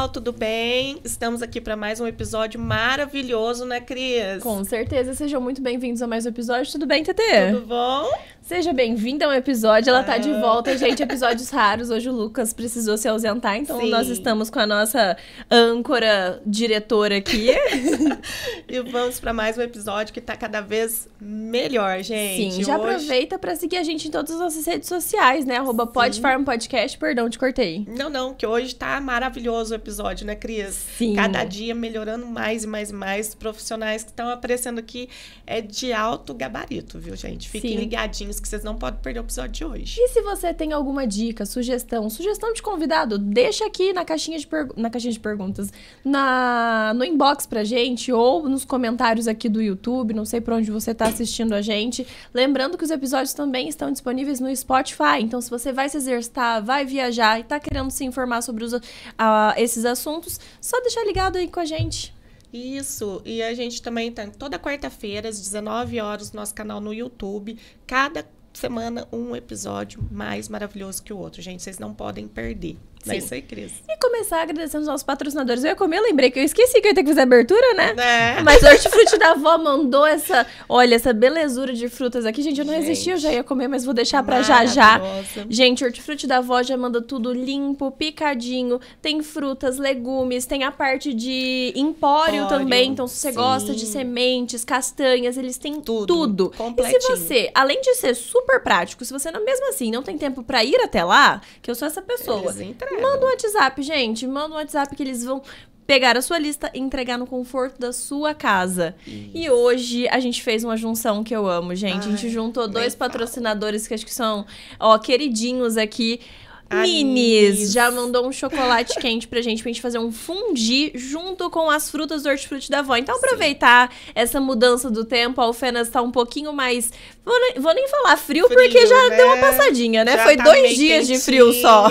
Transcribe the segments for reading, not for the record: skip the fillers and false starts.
pessoal, tudo bem? Estamos aqui para mais um episódio maravilhoso, né, Cris? Com certeza, sejam muito bem-vindos a mais um episódio. Tudo bem, Tetê? Tudo bom? Seja bem-vinda a um episódio, ela tá de volta, gente, episódios raros. Hoje o Lucas precisou se ausentar, então Sim. Nós estamos com a nossa âncora diretora aqui. E vamos para mais um episódio que tá cada vez melhor, gente. Sim, já aproveita para seguir a gente em todas as nossas redes sociais, né? @podfarmpodcast, perdão, te cortei. Não, que hoje tá maravilhoso o episódio, né, Cris? Sim. Cada dia melhorando mais e mais e mais. Os profissionais que estão aparecendo aqui é de alto gabarito, viu, gente? Fiquem ligadinhos que vocês não podem perder o episódio de hoje. E se você tem alguma dica, sugestão de convidado, deixa aqui na caixinha de perguntas, no inbox pra gente ou nos comentários aqui do YouTube, não sei por onde você tá assistindo a gente. Lembrando que os episódios também estão disponíveis no Spotify, então se você vai se exercitar, vai viajar e tá querendo se informar sobre esses assuntos, só deixar ligado aí com a gente. Isso, e a gente também tá toda quarta-feira, às 19 horas, no nosso canal no YouTube. Cada semana um episódio mais maravilhoso que o outro, gente. Vocês não podem perder. É isso aí, Cris. E começar agradecendo os nossos patrocinadores. Eu ia comer, eu lembrei que eu esqueci que eu ia ter que fazer abertura, né? É. Mas o Hortifruti da Avó mandou essa belezura de frutas aqui. Gente, eu não resisti, eu já ia comer, mas vou deixar pra já. Gente, o Hortifruti da Avó já manda tudo limpo, picadinho. Tem frutas, legumes, tem a parte de empório também. Então, se você gosta de sementes, castanhas, eles têm tudo. Completinho. E se você, além de ser super prático, se você mesmo assim não tem tempo pra ir até lá, que eu sou essa pessoa, manda um WhatsApp, gente. Manda um WhatsApp que eles vão pegar a sua lista e entregar no conforto da sua casa. Isso. E hoje a gente fez uma junção que eu amo, gente. A gente juntou dois patrocinadores que acho que são, queridinhos aqui. Minis já mandou um chocolate quente pra gente fazer um fundi junto com as frutas do Hortifruti da Avó. Então, aproveitar essa mudança do tempo, a Alfenas tá um pouquinho mais... Vou nem falar frio porque já deu uma passadinha, né? Já foi tá 2 dias quentinho. de frio só.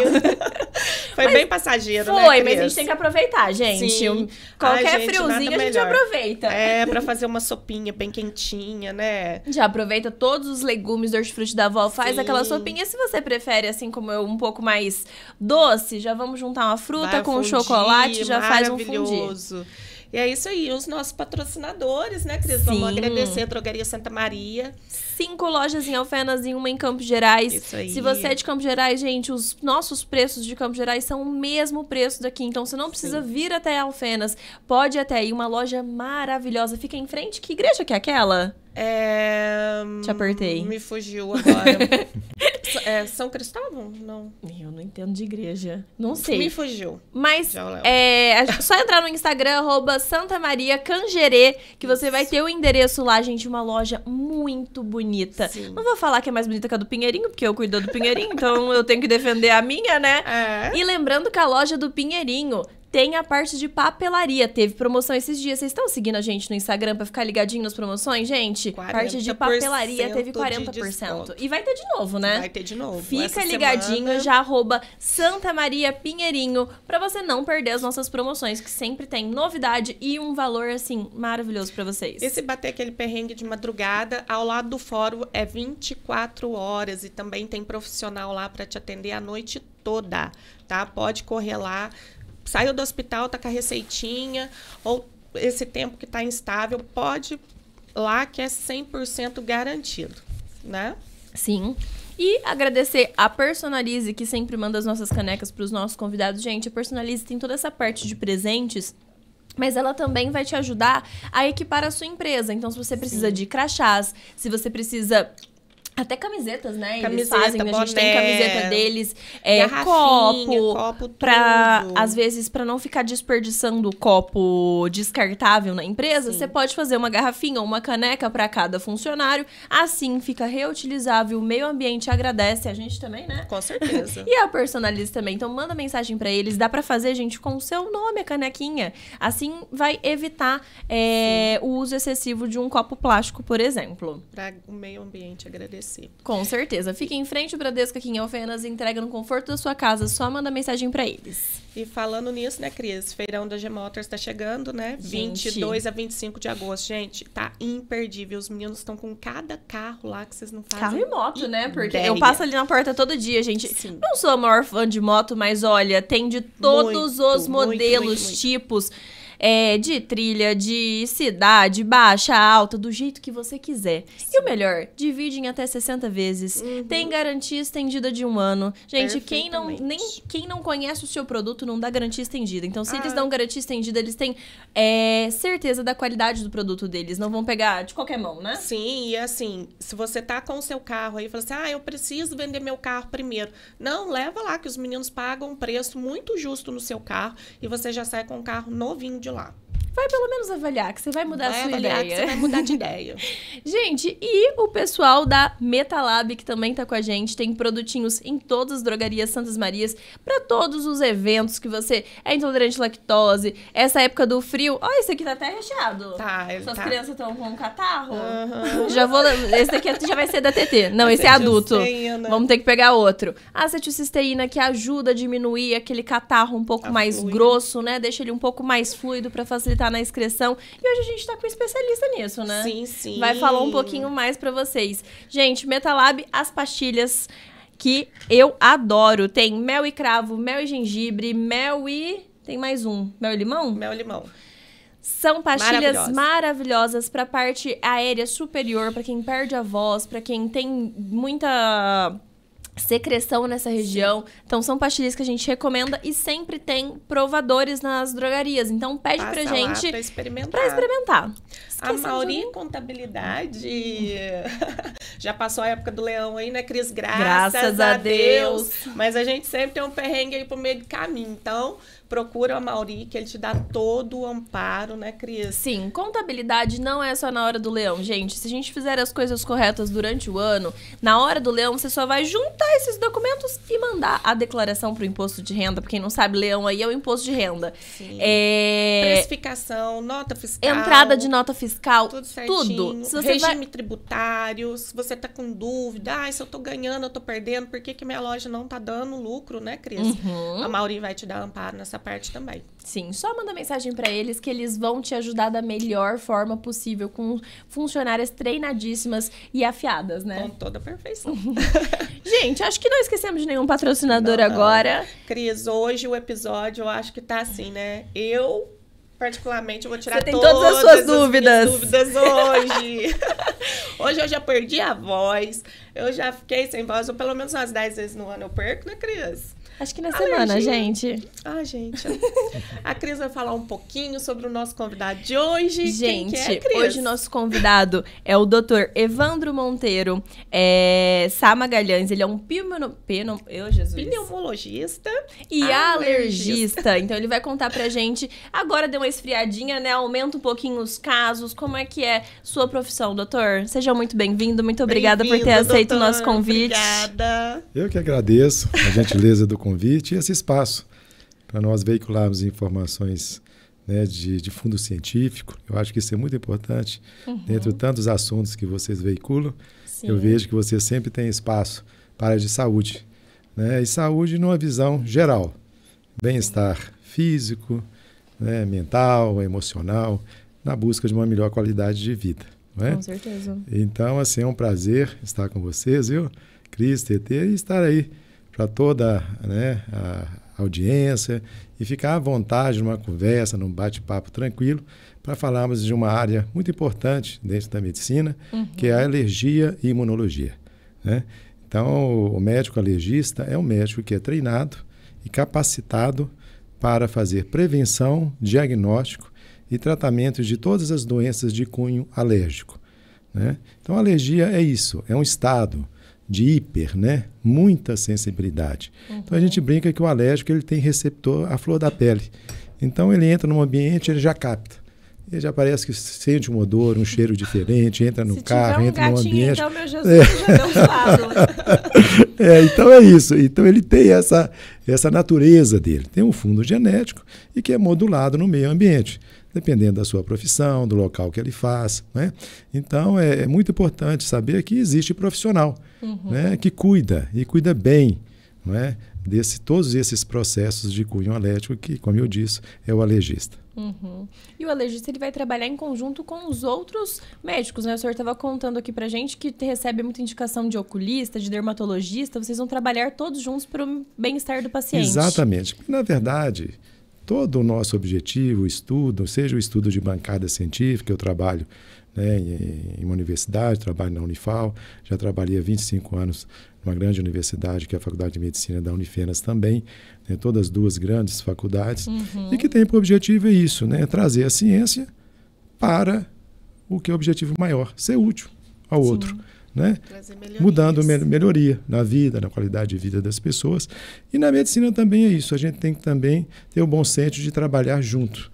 Foi bem passageiro, né, Foi, Cris? mas a gente tem que aproveitar, gente. Sim. Qualquer gente, friozinho a gente aproveita. É, pra fazer uma sopinha bem quentinha, né? Já aproveita todos os legumes do Hortifruti da Avó, faz aquela sopinha. Se você prefere, assim como eu, um pouco mais doce, já vamos juntar uma fruta com um chocolate, já faz um fundi. E é isso aí, os nossos patrocinadores, né, Cris? Vamos agradecer a Drogaria Santa Maria. 5 lojas em Alfenas e uma em Campos Gerais. Isso aí. Se você é de Campos Gerais, gente, os nossos preços de Campos Gerais são o mesmo preço daqui. Então, você não precisa vir até Alfenas. Pode ir até aí, uma loja maravilhosa. Fica em frente. Que igreja que é aquela? Te apertei. Me fugiu agora. São Cristóvão? Não. Eu não entendo de igreja. Não sei. Me fugiu. Mas só entrar no Instagram, @SantaMariaCangerê, que você vai ter o endereço lá, gente. Uma loja muito bonita. Sim. Não vou falar que é mais bonita que a do Pinheirinho, porque eu cuido do Pinheirinho, então eu tenho que defender a minha, né? E lembrando que a loja do Pinheirinho tem a parte de papelaria. Teve promoção esses dias. Vocês estão seguindo a gente no Instagram pra ficar ligadinho nas promoções, gente? Parte de papelaria teve 40%. E vai ter de novo, né? Vai ter de novo. Fica ligadinho, já @Santa Maria Pinheirinho, pra você não perder as nossas promoções, que sempre tem novidade e um valor, assim, maravilhoso pra vocês. E se bater aquele perrengue de madrugada, ao lado do fórum é 24 horas e também tem profissional lá pra te atender a noite toda, tá? Pode correr lá. Saiu do hospital, tá com a receitinha, ou esse tempo que tá instável, pode lá que é 100% garantido, né? Sim. E agradecer a Personalize, que sempre manda as nossas canecas para os nossos convidados. Gente, a Personalize tem toda essa parte de presentes, mas ela também vai te ajudar a equipar a sua empresa. Então, se você precisa de crachás, se você precisa... Até camisetas, né? Eles fazem, a gente tem camiseta deles, copo pra, às vezes, para não ficar desperdiçando o copo descartável na empresa, você pode fazer uma garrafinha ou uma caneca para cada funcionário, assim fica reutilizável, o meio ambiente agradece, a gente também, né? Com certeza. E a Personalize também, então manda mensagem para eles, dá para fazer, gente, com o seu nome a canequinha, assim vai evitar o uso excessivo de um copo plástico, por exemplo. Para o meio ambiente agradecer. agradecer. Com certeza. Fique em frente ao Bradesco aqui em Alfenas, entrega no conforto da sua casa, só manda mensagem pra eles. E falando nisso, né, Cris? Feirão da G-Motors tá chegando, né? Gente. 22 a 25 de agosto. Gente, tá imperdível. Os meninos estão com cada carro lá que vocês não fazem. Carro e moto, né? Porque ideia. eu passo ali na porta todo dia, gente. Sim. Não sou a maior fã de moto, mas olha, tem de todos os modelos, muito. tipos. De trilha, de cidade, baixa, alta, do jeito que você quiser. Sim. E o melhor, divide em até 60 vezes. Tem garantia estendida de 1 ano. Gente, quem não conhece o seu produto não dá garantia estendida. Então, se eles dão garantia estendida, eles têm certeza da qualidade do produto deles. Não vão pegar de qualquer mão, né? Sim, e assim, se você tá com o seu carro aí e fala assim, eu preciso vender meu carro primeiro. Não, leva lá que os meninos pagam um preço muito justo no seu carro e você já sai com um carro novinho de lá. Vai pelo menos avaliar, que você vai mudar a sua ideia. Que você vai mudar de ideia. Gente, e o pessoal da Metalab, que também tá com a gente, tem produtinhos em todas as drogarias Santas Marias, pra todos os eventos que você é intolerante à lactose, essa época do frio. Ó, esse aqui tá até recheado. Tá, Suas crianças estão com um catarro? Uhum. Esse daqui já vai ser da TT. Não, esse é adulto. Vamos ter que pegar outro. Acetilcisteína, que ajuda a diminuir aquele catarro um pouco mais grosso, né? Deixa ele um pouco mais fluido pra facilitar na excreção. E hoje a gente tá com um especialista nisso, né? Sim, sim. Vai falar um pouquinho mais pra vocês. Gente, Metalab, as pastilhas que eu adoro. Tem mel e cravo, mel e gengibre, mel e... Tem mais um. Mel e limão? Mel e limão. São pastilhas maravilhosas para a parte aérea superior, para quem perde a voz, para quem tem muita secreção nessa região. Sim. Então, são pastilhas que a gente recomenda e sempre tem provadores nas drogarias. Então, pede pra gente pra experimentar. A Mauri Contabilidade já passou a época do leão aí, né, Cris? Graças a Deus. Mas a gente sempre tem um perrengue aí pro meio do caminho. Então, procura o Mauri, que ele te dá todo o amparo, né, Cris? Sim, contabilidade não é só na hora do leão, gente. Se a gente fizer as coisas corretas durante o ano, na hora do leão, você só vai juntar esses documentos e mandar a declaração pro imposto de renda. Pra quem não sabe, leão aí é o imposto de renda. Sim. Precificação, nota fiscal. Entrada de nota fiscal. Tudo certinho. Tudo. Se você regime tributário, se você tá com dúvida, se eu tô ganhando, eu tô perdendo, por que minha loja não tá dando lucro, né, Cris? A Mauri vai te dar amparo nessa parte também. Sim, só manda mensagem pra eles que eles vão te ajudar da melhor forma possível, com funcionárias treinadíssimas e afiadas, né? Com toda a perfeição. Gente, acho que não esquecemos de nenhum patrocinador agora. Cris, hoje o episódio eu acho que tá assim, né? Particularmente, eu vou tirar todas as suas dúvidas. Hoje. Hoje eu já perdi a voz, eu já fiquei sem voz, ou pelo menos umas 10 vezes no ano eu perco, né, Cris? Acho que na semana, gente. Gente. A Cris vai falar um pouquinho sobre o nosso convidado de hoje. Gente, quem que é, Cris? Hoje o nosso convidado é o Dr. Evandro Monteiro Sá Magalhães. Ele é um pneumologista e alergista. Então, ele vai contar pra gente. Agora deu uma esfriadinha, né? Aumenta um pouquinho os casos. Como é que é sua profissão, doutor? Seja muito bem-vindo. Muito obrigada por ter aceito o nosso convite. Obrigada. Eu que agradeço a gentileza do convite e esse espaço para nós veicularmos informações, né, de fundo científico. Eu acho que isso é muito importante. Dentre tantos assuntos que vocês veiculam, Sim. Eu vejo que você sempre tem espaço para a área de saúde, né? E saúde numa visão geral. Bem-estar físico, né, mental, emocional, na busca de uma melhor qualidade de vida. Não é? Com certeza. Então, assim, é um prazer estar com vocês, viu? Cris, TT, e estar aí para toda, né, a audiência e ficar à vontade numa conversa, num bate-papo tranquilo, para falarmos de uma área muito importante dentro da medicina, que é a alergia e imunologia, né? Então, o médico alergista é um médico que é treinado e capacitado para fazer prevenção, diagnóstico e tratamento de todas as doenças de cunho alérgico, né? Então, a alergia é isso, é um estado de hiper, né? Muita sensibilidade. Então, a gente brinca que o alérgico ele tem receptor à flor da pele. Então, ele entra num ambiente, ele já capta. Ele já parece que sente um odor, um cheiro diferente, entra no carro, entra no ambiente. Então, meu Jesus, já deu um lado. Então é isso. Então ele tem essa natureza dele. Tem um fundo genético e que é modulado no meio ambiente. dependendo da sua profissão, do local que ele faz, né? Então, é muito importante saber que existe profissional, né, que cuida, e cuida bem, não é? Todos esses processos de cunho alérgico que, como eu disse, é o alergista. E o alergista ele vai trabalhar em conjunto com os outros médicos, né? O senhor estava contando aqui pra gente que recebe muita indicação de oculista, de dermatologista. Vocês vão trabalhar todos juntos para o bem-estar do paciente. Exatamente. Na verdade, todo o nosso objetivo, o estudo, seja o estudo de bancada científica, eu trabalho, né, em uma universidade, trabalho na Unifal, já trabalhei há 25 anos numa grande universidade, que é a Faculdade de Medicina da Unifenas também, né, todas as duas grandes faculdades, e que tem por objetivo isso, né, trazer a ciência para o que é o objetivo maior, ser útil ao outro, né, mudando melhoria na vida, na qualidade de vida das pessoas. E na medicina também é isso, a gente tem que também ter o bom senso de trabalhar junto.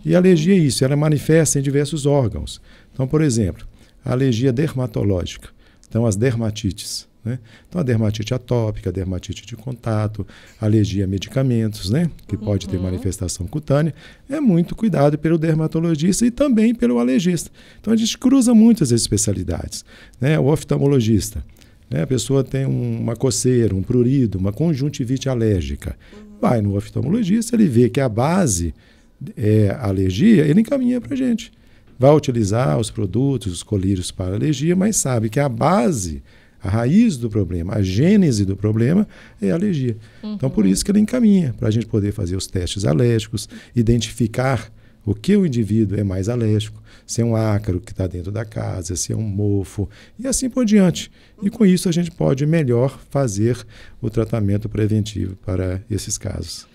E a alergia é isso, ela manifesta em diversos órgãos. Então, por exemplo, a alergia dermatológica, então as dermatites, né? Então, a dermatite atópica, a dermatite de contato, a alergia a medicamentos, né, que pode ter manifestação cutânea, é muito cuidado pelo dermatologista e também pelo alergista. Então, a gente cruza muitas especialidades, né? O oftalmologista, né? A pessoa tem uma coceira, um prurido, uma conjuntivite alérgica. Vai no oftalmologista, ele vê que a base é a alergia, ele encaminha para a gente. Vai utilizar os produtos, os colírios para alergia, mas sabe que a base, a raiz do problema, a gênese do problema é a alergia. Então, por isso que ele encaminha, para a gente poder fazer os testes alérgicos, identificar o que o indivíduo é mais alérgico, se é um ácaro que está dentro da casa, se é um mofo, e assim por diante. E com isso a gente pode melhor fazer o tratamento preventivo para esses casos.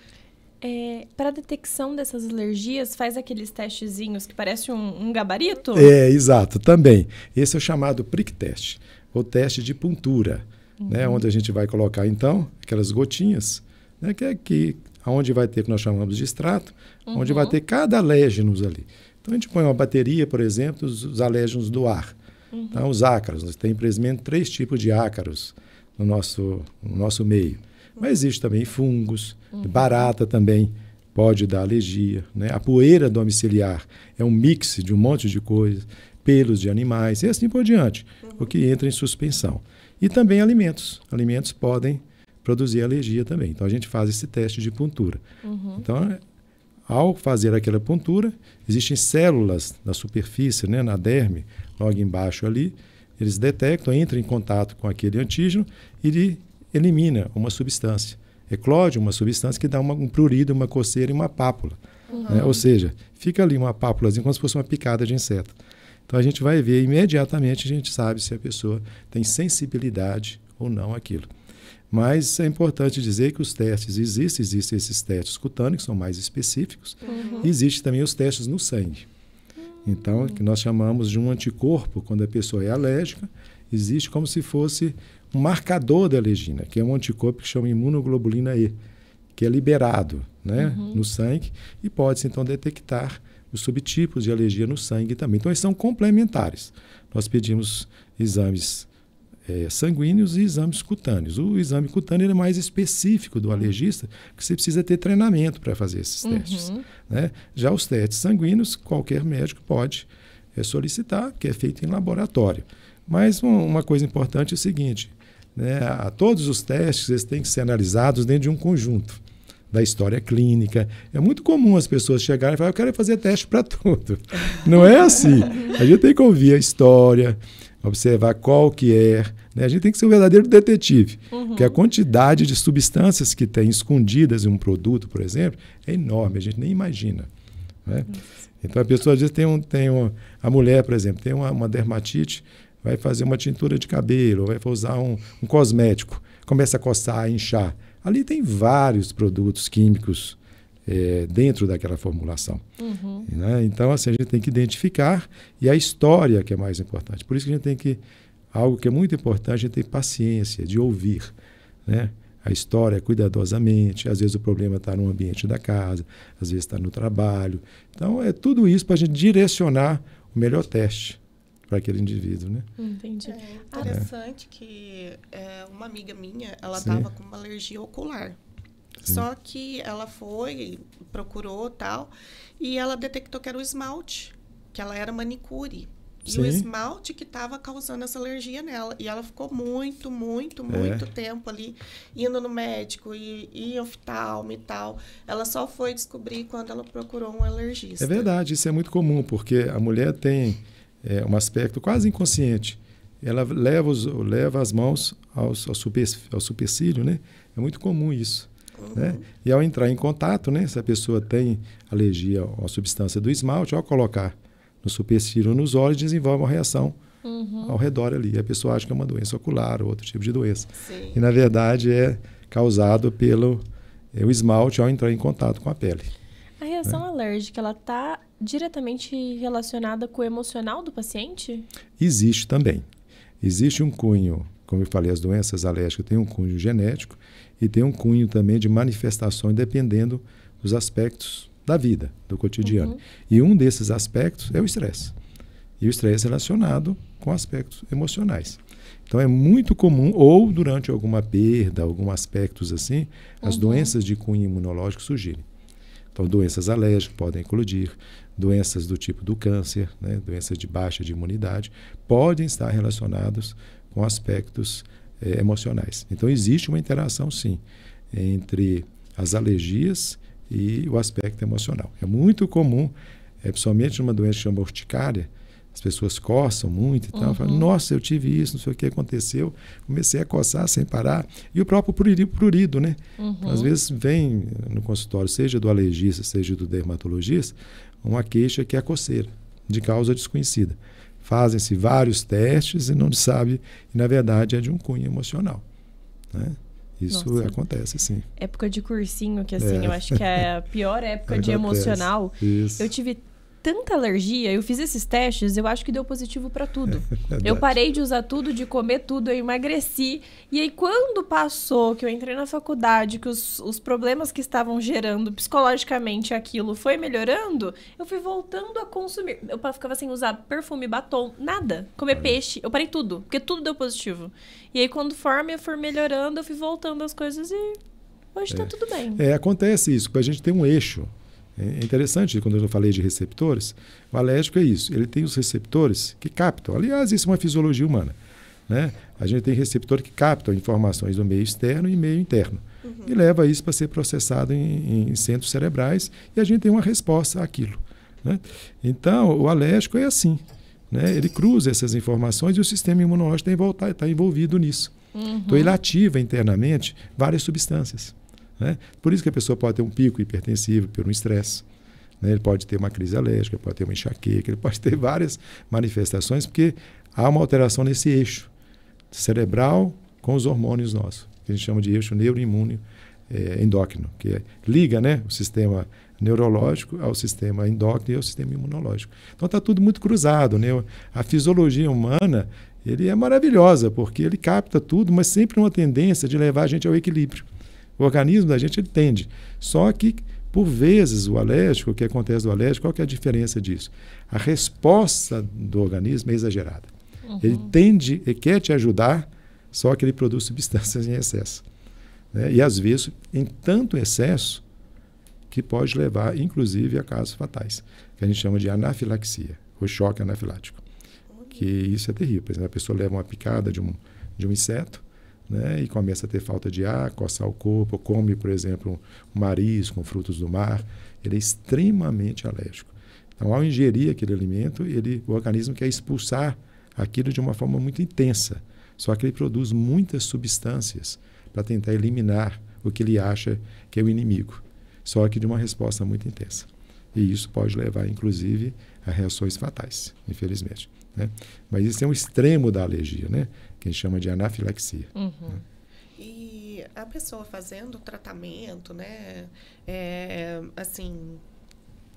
Para a detecção dessas alergias, faz aqueles testezinhos que parece um gabarito? Exato, também. Esse é o chamado prick test, ou teste de puntura, né, onde a gente vai colocar, então, aquelas gotinhas, né, que é aqui, onde vai ter, que nós chamamos de extrato, onde vai ter cada alérgenos ali. Então, a gente põe uma bateria, por exemplo, os alérgenos do ar. Então, os ácaros, nós temos, infelizmente, 3 tipos de ácaros no nosso meio. Mas existe também fungos, barata também pode dar alergia, né? A poeira domiciliar é um mix de um monte de coisas, pelos de animais e assim por diante, o que entra em suspensão. E também alimentos. Alimentos podem produzir alergia também. Então, a gente faz esse teste de puntura. Então, ao fazer aquela puntura, existem células na superfície, né, na derme, logo embaixo ali, eles detectam, entram em contato com aquele antígeno e ele elimina uma substância. Eclode uma substância que dá um prurido, uma coceira e uma pápula. Né? Ou seja, fica ali uma pápulazinha como se fosse uma picada de inseto. Então, a gente vai ver imediatamente, a gente sabe se a pessoa tem sensibilidade ou não àquilo. Mas é importante dizer que os testes, existem esses testes cutâneos, que são mais específicos, e existem também os testes no sangue. Então, que nós chamamos de um anticorpo, quando a pessoa é alérgica, existe como se fosse um marcador da alergina, que é um anticorpo que chama imunoglobulina E, que é liberado, né, no sangue e pode-se, então, detectar os subtipos de alergia no sangue também. Então, eles são complementares. Nós pedimos exames sanguíneos e exames cutâneos. O exame cutâneo é mais específico do alergista, porque você precisa ter treinamento para fazer esses testes. Né? Já os testes sanguíneos, qualquer médico pode solicitar, que é feito em laboratório. Mas uma coisa importante é o seguinte, né? Todos os testes eles têm que ser analisados dentro de um conjunto da história clínica. É muito comum as pessoas chegarem e falarem, eu quero fazer teste para tudo. Não é assim. A gente tem que ouvir a história, observar qual que é, né? A gente tem que ser um verdadeiro detetive, porque a quantidade de substâncias que tem escondidas em um produto, por exemplo, é enorme, a gente nem imagina. Né? Então, a pessoa às vezes a mulher, por exemplo, tem uma dermatite, vai fazer uma tintura de cabelo, vai usar um cosmético, começa a coçar, a inchar. Ali tem vários produtos químicos dentro daquela formulação. Né? Então, assim, a gente tem que identificar, e a história que é mais importante. Por isso que a gente tem que, algo que é muito importante, a gente tem paciência de ouvir, né? A história cuidadosamente, às vezes o problema está no ambiente da casa, às vezes está no trabalho. Então, é tudo isso para a gente direcionar o melhor teste para aquele indivíduo, né? Entendi. É interessante que uma amiga minha, ela estava com uma alergia ocular. Só que ela foi, procurou tal, e ela detectou que era o esmalte, que ela era manicure. E o esmalte que estava causando essa alergia nela. E ela ficou muito tempo ali indo no médico e oftalmo e tal. Ela só foi descobrir quando ela procurou um alergista. É verdade, isso é muito comum, porque a mulher tem um aspecto quase inconsciente. Ela leva as mãos ao supercílio, né? É muito comum isso. Né? E ao entrar em contato, né, se a pessoa tem alergia à substância do esmalte, ao colocar no supercílio, nos olhos, desenvolve uma reação ao redor ali. A pessoa acha que é uma doença ocular ou outro tipo de doença. Sim. E, na verdade, é causado pelo o esmalte ao entrar em contato com a pele. A reação alérgica, ela está diretamente relacionada com o emocional do paciente? Existe também. Existe um cunho, como eu falei, as doenças alérgicas têm um cunho genético e tem um cunho também de manifestações dependendo dos aspectos da vida, do cotidiano. E um desses aspectos é o estresse. E o estresse é relacionado com aspectos emocionais. Então é muito comum, ou durante alguma perda, alguns aspectos assim, as doenças de cunho imunológico surgirem. Então doenças alérgicas podem eclodir, doenças do tipo do câncer, né, doenças de baixa de imunidade, podem estar relacionadas com aspectos emocionais. Então existe uma interação, sim, entre as alergias e o aspecto emocional. É muito comum, principalmente numa doença que chama urticária, as pessoas coçam muito e tal, falam, nossa, eu tive isso, não sei o que aconteceu, comecei a coçar sem parar. E o próprio prurido, né? Às vezes vem no consultório, seja do alergista, seja do dermatologista, uma queixa que é a coceira, de causa desconhecida. Fazem-se vários testes e não se sabe, e na verdade é de um cunho emocional, né? Isso acontece, sim. Época de cursinho, que assim, eu acho que é a pior época de emocional. Isso. Eu tive tanta alergia, eu fiz esses testes, eu acho que deu positivo para tudo. Eu parei de usar tudo, de comer tudo, eu emagreci. E aí, quando passou, que eu entrei na faculdade, que os problemas que estavam gerando psicologicamente aquilo foi melhorando, eu fui voltando a consumir. Eu ficava sem usar perfume, batom, nada. Comer peixe, eu parei tudo, porque tudo deu positivo. E aí, conforme eu for melhorando, eu fui voltando as coisas e hoje tá tudo bem. Acontece isso, porque a gente tem um eixo. É interessante, quando eu falei de receptores, o alérgico é isso, ele tem os receptores que captam, aliás, isso é uma fisiologia humana, né? A gente tem receptores que captam informações do meio externo e meio interno, e leva isso para ser processado em centros cerebrais, e a gente tem uma resposta àquilo, né? Então, o alérgico é assim, né? Ele cruza essas informações e o sistema imunológico está envolvido nisso. Então, ele ativa internamente várias substâncias. Né? Por isso que a pessoa pode ter um pico hipertensivo por um estresse, né? Ele pode ter uma crise alérgica, pode ter uma enxaqueca, ele pode ter várias manifestações, porque há uma alteração nesse eixo cerebral com os hormônios nossos, que a gente chama de eixo neuroimune endócrino, que liga, né, o sistema neurológico ao sistema endócrino e ao sistema imunológico. Então está tudo muito cruzado, né? A fisiologia humana ele é maravilhosa, porque ele capta tudo, mas sempre uma tendência de levar a gente ao equilíbrio. O organismo da gente ele tende. Só que, por vezes, o alérgico, o que acontece do alérgico, qual que é a diferença disso? A resposta do organismo é exagerada. Ele tende, ele quer te ajudar, só que ele produz substâncias em excesso, né? E, às vezes, em tanto excesso, que pode levar, inclusive, a casos fatais, que a gente chama de anafilaxia, ou choque anafilático. Que isso é terrível. Por exemplo, a pessoa leva uma picada de um inseto, né, e começa a ter falta de ar, coçar o corpo, come, por exemplo, um marisco, frutos do mar, ele é extremamente alérgico. Então, ao ingerir aquele alimento, o organismo quer expulsar aquilo de uma forma muito intensa, só que ele produz muitas substâncias para tentar eliminar o que ele acha que é o inimigo, só que de uma resposta muito intensa. E isso pode levar, inclusive, a reações fatais, infelizmente, né? Mas isso é um extremo da alergia, né? Que a gente chama de anafilaxia. E a pessoa fazendo o tratamento, né? Assim,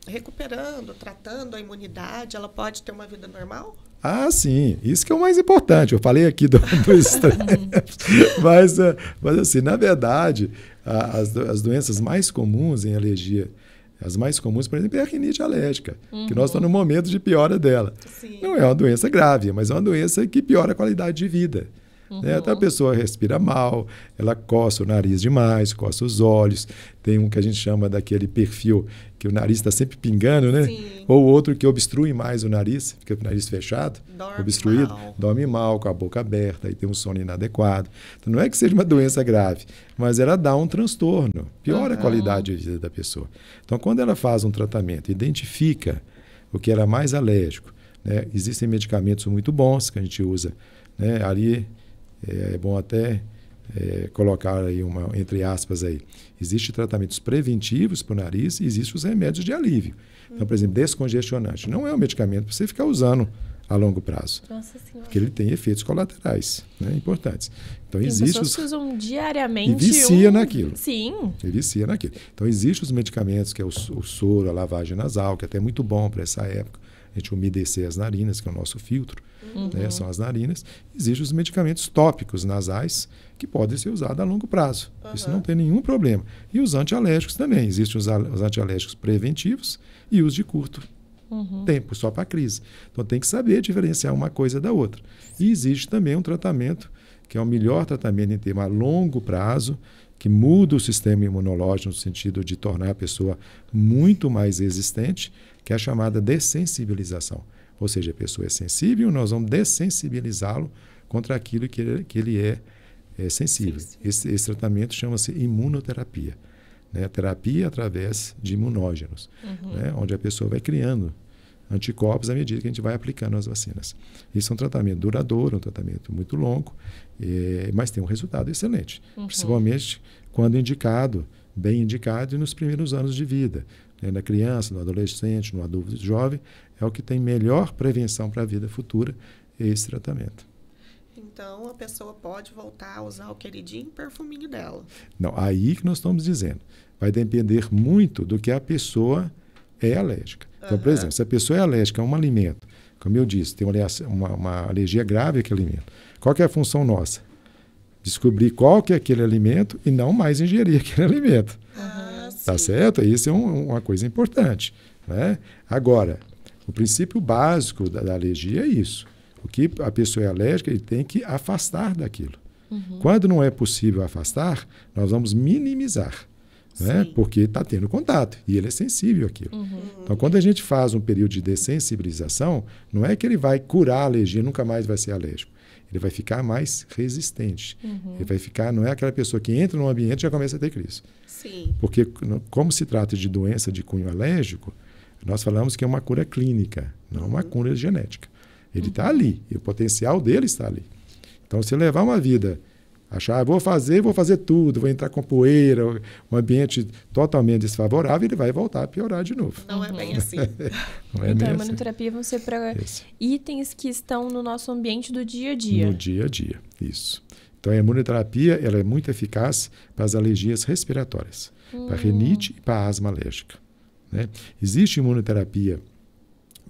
recuperando, tratando a imunidade, ela pode ter uma vida normal? Ah, sim. Isso que é o mais importante. Eu falei aqui do estresse. mas, assim, na verdade, as doenças mais comuns em alergia, as mais comuns, por exemplo, é a rinite alérgica, que nós estamos no momento de piora dela. Sim. Não é uma doença grave, mas é uma doença que piora a qualidade de vida. Né? Então a pessoa respira mal, ela coça o nariz demais, coça os olhos. Tem um que a gente chama daquele perfil que o nariz está sempre pingando, né? Sim. Ou outro que obstrui mais o nariz, fica com o nariz fechado, obstruído, dorme mal, com a boca aberta, e tem um sono inadequado. Então não é que seja uma doença grave, mas ela dá um transtorno, piora a qualidade de vida da pessoa. Então quando ela faz um tratamento, identifica o que era mais alérgico, né? Existem medicamentos muito bons que a gente usa, né? Ali é bom até colocar aí entre aspas aí. Existem tratamentos preventivos para o nariz e existem os remédios de alívio. Então, por exemplo, descongestionante não é um medicamento para você ficar usando a longo prazo. Nossa Senhora. Porque ele tem efeitos colaterais, né, importantes. Então, tem existe pessoas que usam diariamente. E vicia naquilo. Sim. E vicia naquilo. Então, existem os medicamentos, que é o soro, a lavagem nasal, que é até muito bom para essa época. A gente umedecer as narinas, que é o nosso filtro, né, são as narinas. Existem os medicamentos tópicos nasais, que podem ser usados a longo prazo. Isso não tem nenhum problema. E os antialérgicos também. Existem os antialérgicos preventivos e os de curto tempo, só para a crise. Então tem que saber diferenciar uma coisa da outra. E existe também um tratamento, que é o melhor tratamento em termos a longo prazo, que muda o sistema imunológico no sentido de tornar a pessoa muito mais resistente, que é a chamada dessensibilização. Ou seja, a pessoa é sensível, nós vamos dessensibilizá-lo contra aquilo que ele é sensível. Esse tratamento chama-se imunoterapia. Né? Terapia através de imunógenos, né? Onde a pessoa vai criando anticorpos à medida que a gente vai aplicando as vacinas. Isso é um tratamento duradouro, um tratamento muito longo, mas tem um resultado excelente. Principalmente quando indicado, bem indicado, e nos primeiros anos de vida. Né? Na criança, no adolescente, no adulto jovem, é o que tem melhor prevenção para a vida futura, esse tratamento. Então, a pessoa pode voltar a usar o queridinho perfuminho dela. Não, aí que nós estamos dizendo. Vai depender muito do que a pessoa é alérgica. Então, por exemplo, se a pessoa é alérgica a um alimento, como eu disse, tem uma alergia grave àquele alimento. Qual que é a função nossa? Descobrir qual que é aquele alimento e não mais ingerir aquele alimento. Tá certo? Isso é uma coisa importante. Né? Agora, o princípio básico da alergia é isso. O que a pessoa é alérgica, ele tem que afastar daquilo. Quando não é possível afastar, nós vamos minimizar. Né? Porque está tendo contato e ele é sensível àquilo. Então, quando a gente faz um período de dessensibilização, não é que ele vai curar a alergia, nunca mais vai ser alérgico. Ele vai ficar mais resistente. Ele vai ficar, não é aquela pessoa que entra num ambiente e já começa a ter crise. Sim. Porque, como se trata de doença de cunho alérgico, nós falamos que é uma cura clínica, não uma cura genética. Ele está ali, e o potencial dele está ali. Então, se levar uma vida, achar, vou fazer tudo, vou entrar com poeira, um ambiente totalmente desfavorável, ele vai voltar a piorar de novo. Não é bem assim. Não é Então, a bem imunoterapia vão ser para itens que estão no nosso ambiente do dia a dia. No dia a dia, isso. Então, a imunoterapia ela é muito eficaz para as alergias respiratórias, para rinite e para asma alérgica. Né? Existe imunoterapia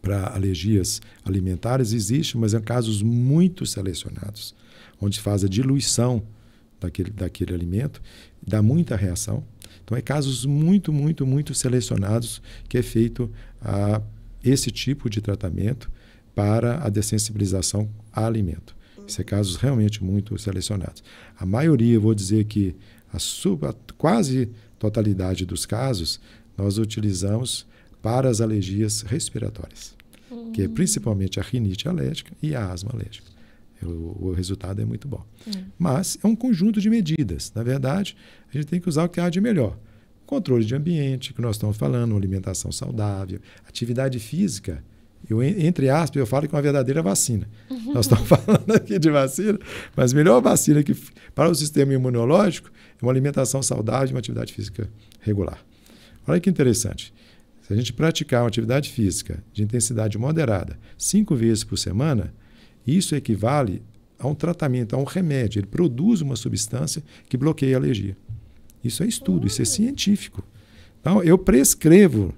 para alergias alimentares, existe, mas em casos muito selecionados, onde faz a diluição daquele alimento, dá muita reação. Então, é casos muito, muito, muito selecionados que é feito esse tipo de tratamento para a dessensibilização a alimento. Isso é casos realmente muito selecionados. A maioria, eu vou dizer que a quase totalidade dos casos, nós utilizamos para as alergias respiratórias, que é principalmente a rinite alérgica e a asma alérgica. O resultado é muito bom. Mas é um conjunto de medidas. Na verdade, a gente tem que usar o que há de melhor. Controle de ambiente, que nós estamos falando, uma alimentação saudável, atividade física. Entre aspas, eu falo que é uma verdadeira vacina. Nós estamos falando aqui de vacina, mas a melhor vacina para o sistema imunológico é uma alimentação saudável e uma atividade física regular. Olha que interessante. Se a gente praticar uma atividade física de intensidade moderada 5 vezes por semana, isso equivale a um tratamento, a um remédio. Ele produz uma substância que bloqueia a alergia. Isso é estudo, isso é científico. Então, eu prescrevo,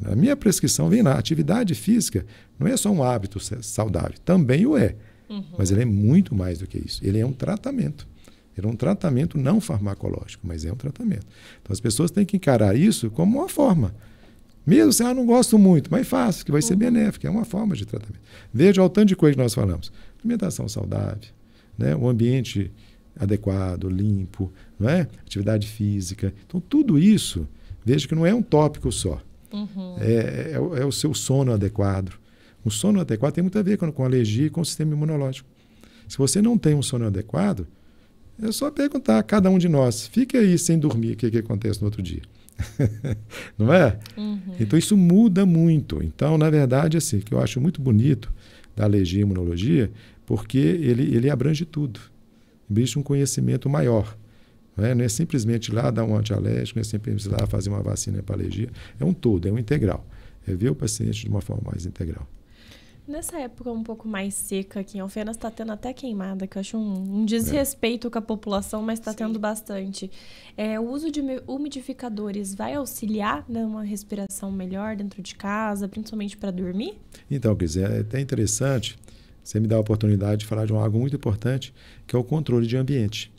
na minha prescrição vem lá, atividade física não é só um hábito saudável, também o é. Mas ele é muito mais do que isso. Ele é um tratamento. Ele é um tratamento não farmacológico, mas é um tratamento. Então, as pessoas têm que encarar isso como uma forma. Mesmo se não gosto muito, mas faço, que vai ser benéfico. É uma forma de tratamento. Veja o tanto de coisa que nós falamos. Alimentação saudável, né? Um ambiente adequado, limpo, não é? Atividade física. Então, tudo isso, veja que não é um tópico só. É o seu sono adequado. O sono adequado tem muito a ver com alergia e com o sistema imunológico. Se você não tem um sono adequado, é só perguntar a cada um de nós, fique aí sem dormir, o que acontece no outro dia? Não é? Então, isso muda muito. Então, na verdade, assim, que eu acho muito bonito da alergia e imunologia, porque ele abrange tudo. Existe um conhecimento maior. Não é simplesmente lá dar um antialérgico, não é simplesmente lá fazer uma vacina para alergia. É um todo, é um integral. É ver o paciente de uma forma mais integral. Nessa época um pouco mais seca aqui em Alfenas, está tendo até queimada, que eu acho um desrespeito com a população, mas está tendo bastante. O uso de umidificadores vai auxiliar numa respiração melhor dentro de casa, principalmente para dormir? Então, Cris, é até interessante você me dar a oportunidade de falar de algo muito importante, que é o controle de ambiente.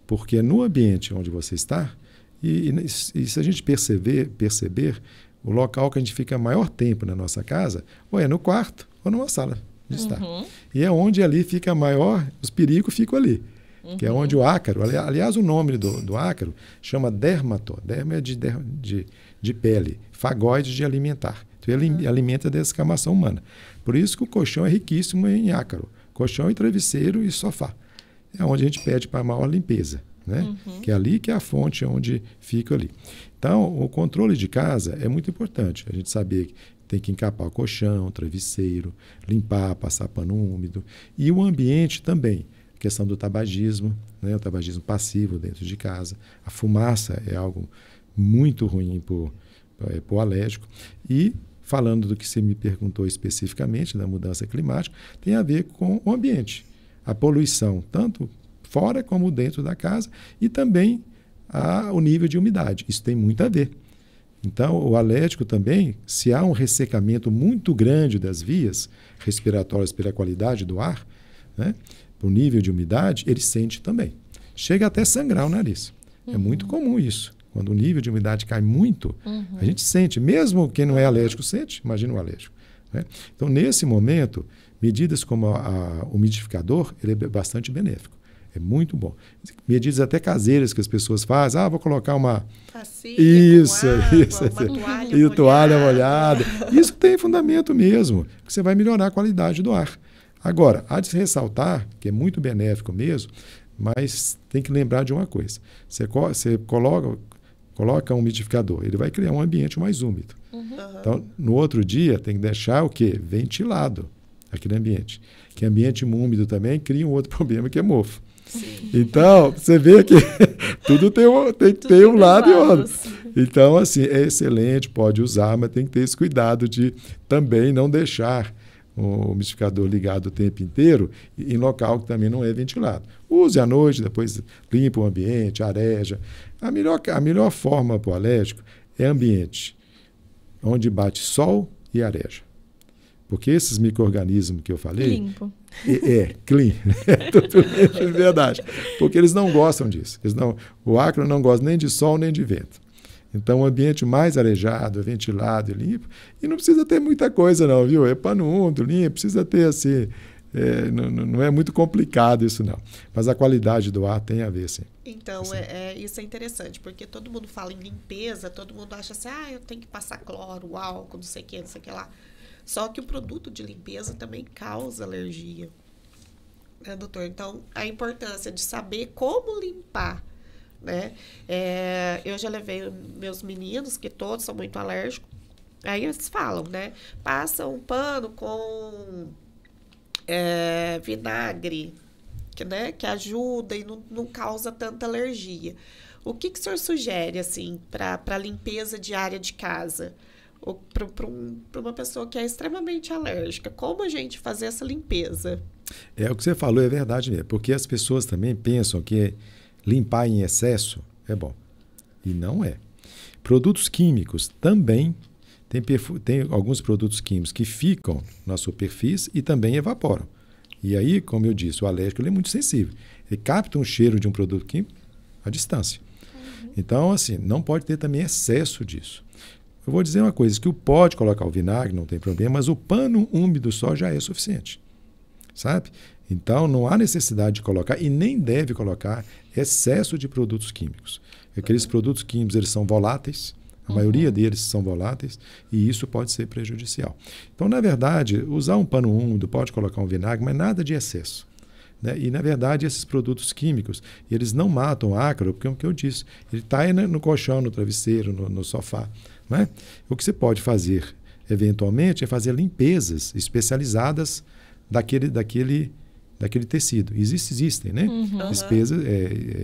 Porque no ambiente onde você está, e se a gente perceber, o local que a gente fica maior tempo na nossa casa, ou é no quarto, ou numa sala de estar. E é onde ali fica maior, os perigos ficam ali. Que é onde o ácaro, aliás, o nome do ácaro chama dermato. Derma é de pele, fagoide de alimentar. Então ele alimenta a descamação humana. Por isso que o colchão é riquíssimo em ácaro. Colchão e travesseiro e sofá. É onde a gente pede para maior limpeza. Né? Que é ali que é a fonte onde fica ali. Então, o controle de casa é muito importante. A gente saber que tem que encapar o colchão, o travesseiro, limpar, passar pano úmido. E o ambiente também. A questão do tabagismo, né? O tabagismo passivo dentro de casa. A fumaça é algo muito ruim para o alérgico. E, falando do que você me perguntou especificamente, da mudança climática, tem a ver com o ambiente. A poluição, tanto fora como dentro da casa, e também o nível de umidade. Isso tem muito a ver. Então, o alérgico também, se há um ressecamento muito grande das vias respiratórias pela qualidade do ar, né, o nível de umidade, ele sente também. Chega até sangrar o nariz. É muito comum isso. Quando o nível de umidade cai muito, a gente sente. Mesmo quem não é alérgico sente, imagina o alérgico. Né? Então, nesse momento, medidas como o umidificador, ele é bastante benéfico. É muito bom. Medidas até caseiras que as pessoas fazem. Vou colocar uma... Isso. Uma toalha molhada. Isso tem fundamento mesmo, que você vai melhorar a qualidade do ar. Agora, há de se ressaltar, que é muito benéfico mesmo, mas tem que lembrar de uma coisa. Você coloca um umidificador, ele vai criar um ambiente mais úmido. Então, no outro dia, tem que deixar o quê? Ventilado aquele ambiente. Que ambiente úmido também cria um outro problema, que é mofo. Sim. Então, você vê que tudo tem um lado e outro. Então, assim, é excelente, pode usar, mas tem que ter esse cuidado de também não deixar o umidificador ligado o tempo inteiro em local que também não é ventilado. Use à noite, depois limpa o ambiente, areja. A melhor forma para o alérgico é ambiente onde bate sol e areja. Porque esses micro-organismos que eu falei... Limpo. Clean. É verdade. Porque eles não gostam disso. O ácaro não gosta nem de sol, nem de vento. Então, um ambiente mais arejado, ventilado e limpo. E não precisa ter muita coisa não, viu? É pano úmido, limpo. Precisa ter, assim... não é muito complicado isso, não. Mas a qualidade do ar tem a ver, sim. Então, isso é interessante, porque todo mundo fala em limpeza, todo mundo acha assim, eu tenho que passar cloro, álcool, não sei o que lá. Só que o produto de limpeza também causa alergia, né, doutor? Então, a importância de saber como limpar, né? Eu já levei meus meninos, que todos são muito alérgicos, aí eles falam, né? Passa um pano com vinagre, que ajuda e não causa tanta alergia. O que o senhor sugere, assim, para limpeza diária de casa? Para uma pessoa que é extremamente alérgica, como a gente fazer essa limpeza? O que você falou é verdade mesmo, porque as pessoas também pensam que limpar em excesso é bom. E não é. Produtos químicos também, tem alguns produtos químicos que ficam na superfície e também evaporam. E aí, como eu disse, o alérgico ele é muito sensível. Ele capta um cheiro de um produto químico à distância. Então, assim, não pode ter também excesso disso. Eu vou dizer uma coisa, que pode colocar o vinagre, não tem problema, mas o pano úmido só já é suficiente, sabe? Então, não há necessidade de colocar, e nem deve colocar, excesso de produtos químicos. Aqueles produtos químicos, eles são voláteis, a maioria deles são voláteis, e isso pode ser prejudicial. Então, na verdade, usar um pano úmido, pode colocar um vinagre, mas nada de excesso. Né? E, na verdade, esses produtos químicos, eles não matam o ácaro, porque é o que eu disse, ele está no colchão, no travesseiro, no sofá. Né? O que você pode fazer, eventualmente, é fazer limpezas especializadas daquele tecido. Existem, né?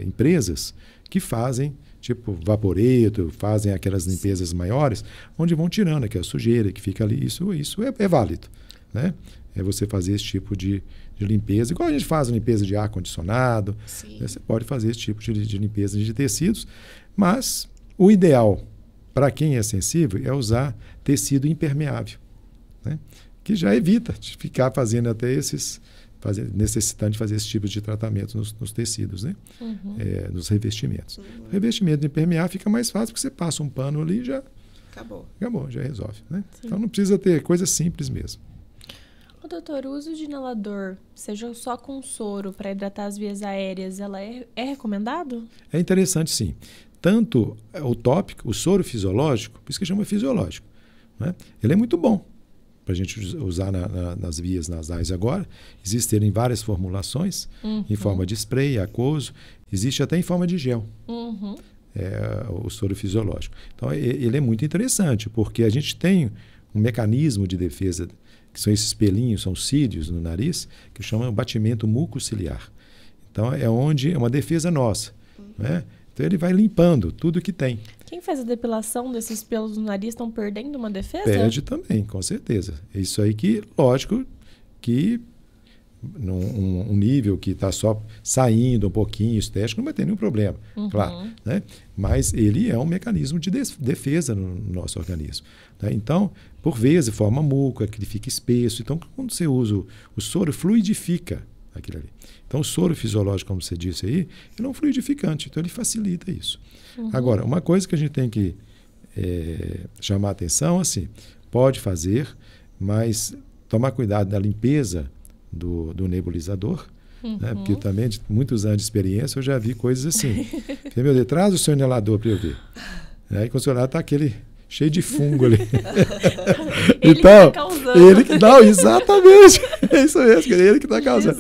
Empresas que fazem, tipo Vaporeto, fazem aquelas limpezas maiores, onde vão tirando aquela sujeira que fica ali. Isso é válido, né? É você fazer esse tipo de limpeza. Igual a gente faz a limpeza de ar-condicionado, né? Você pode fazer esse tipo de limpeza de tecidos, mas o ideal para quem é sensível é usar tecido impermeável, né? Que já evita de ficar fazendo até necessitando de fazer esse tipo de tratamento nos tecidos, né? Nos revestimentos. O revestimento impermeável fica mais fácil, porque você passa um pano ali e já acabou, já resolve, né? Então não precisa ter, coisa simples mesmo. Doutor, o uso de inalador, seja só com soro para hidratar as vias aéreas, ela é recomendado? É interessante, sim. Tanto o tópico, o soro fisiológico, por isso que chama fisiológico, né? Ele é muito bom para a gente usar nas vias nasais agora. Existem várias formulações, em forma de spray, aquoso, existe até em forma de gel, o soro fisiológico. Então, ele é muito interessante, porque a gente tem um mecanismo de defesa, que são esses pelinhos, são cílios no nariz, que chama batimento mucociliar. Então, é uma defesa nossa, né? Então, ele vai limpando tudo que tem. Quem faz a depilação desses pelos no nariz estão perdendo uma defesa? Perde também, com certeza. É isso aí que, lógico, que num nível que está só saindo um pouquinho estético, não vai ter nenhum problema, claro, né? Mas ele é um mecanismo de defesa no nosso organismo, né? Então, por vezes, forma muco, que ele fica espesso. Então, quando você usa o soro, fluidifica aquilo ali. Então, o soro fisiológico, como você disse aí, ele é um fluidificante, então ele facilita isso. Agora, uma coisa que a gente tem que chamar a atenção, assim, pode fazer, mas tomar cuidado da limpeza do nebulizador, né? Porque também, de muitos anos de experiência, eu já vi coisas assim. Meu Deus, traz o seu inalador para eu ver. Aí, quando o seu inalador está aquele cheio de fungo ali. Ele então, que está causando. Não, exatamente. É isso mesmo, ele que está causando.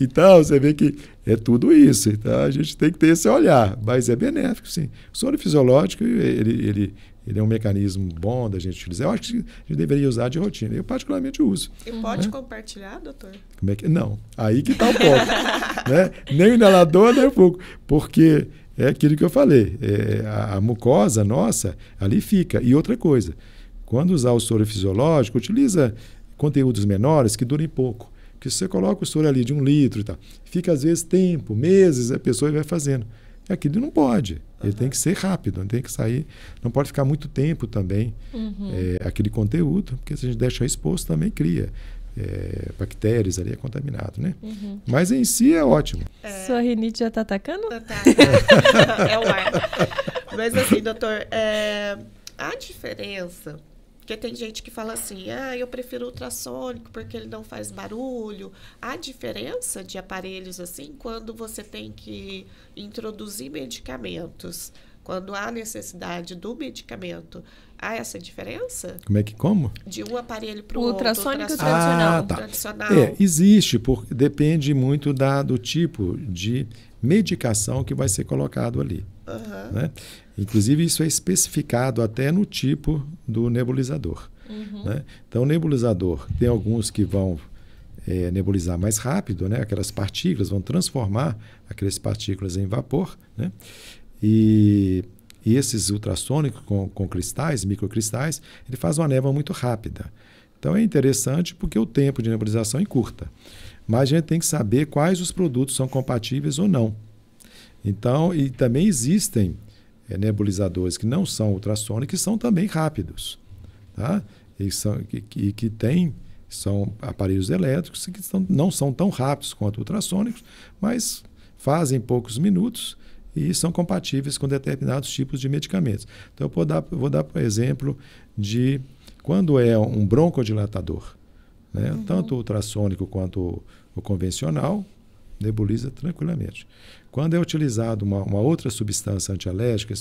Então, você vê que é tudo isso. Então, a gente tem que ter esse olhar. Mas é benéfico, sim. O soro fisiológico, ele é um mecanismo bom da gente utilizar. Eu acho que a gente deveria usar de rotina. Eu, particularmente, uso. E pode compartilhar, doutor? Como é que... Não. Aí que está o ponto. Né? Nem o inalador, nem o fogo. Porque... é aquilo que eu falei, a mucosa nossa ali fica. E outra coisa, quando usar o soro fisiológico, utiliza conteúdos menores que durem pouco. Porque se você coloca o soro ali de 1 litro e tal, fica às vezes tempo, meses, a pessoa vai fazendo. Aquilo não pode. Ele tem que ser rápido, não tem que sair, não pode ficar muito tempo também aquele conteúdo, porque se a gente deixar exposto também cria bactérias ali, é contaminado, né? Mas em si é ótimo. Sua rinite já está atacando? É o ar. Mas assim, doutor, a diferença, porque tem gente que fala assim, eu prefiro ultrassônico porque ele não faz barulho. Há diferença de aparelhos assim quando você tem que introduzir medicamentos? Quando há necessidade do medicamento, há essa diferença? Como? De um aparelho para o outro. Ultrassônico tradicional. Tradicional. Existe, depende muito do tipo de medicação que vai ser colocado ali. Né? Inclusive, isso é especificado até no tipo do nebulizador. Né? Então, o nebulizador, tem alguns que vão nebulizar mais rápido, né? Aquelas partículas vão transformar aquelas partículas em vapor, né? E esses ultrassônicos com cristais, microcristais, ele faz uma névoa muito rápida. Então é interessante porque o tempo de nebulização encurta. Mas a gente tem que saber quais os produtos são compatíveis ou não. Então, e também existem nebulizadores que não são ultrassônicos, que são também rápidos. Tá? São aparelhos elétricos que não são tão rápidos quanto ultrassônicos, mas fazem poucos minutos e são compatíveis com determinados tipos de medicamentos. Então, eu vou dar por exemplo, de quando é um broncodilatador, né? Tanto o ultrassônico quanto o convencional, nebuliza tranquilamente. Quando é utilizado uma outra substância antialérgica,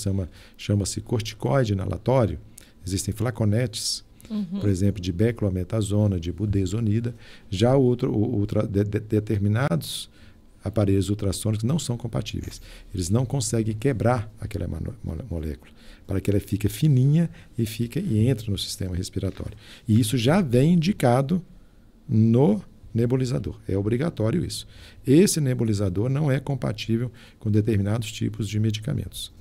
chama-se corticoide inalatório, existem flaconetes, por exemplo, de beclometasona, de budesonida. Já determinados aparelhos ultrassônicos não são compatíveis. Eles não conseguem quebrar aquela molécula para que ela fique fininha e entre no sistema respiratório. E isso já vem indicado no nebulizador. É obrigatório isso. Esse nebulizador não é compatível com determinados tipos de medicamentos.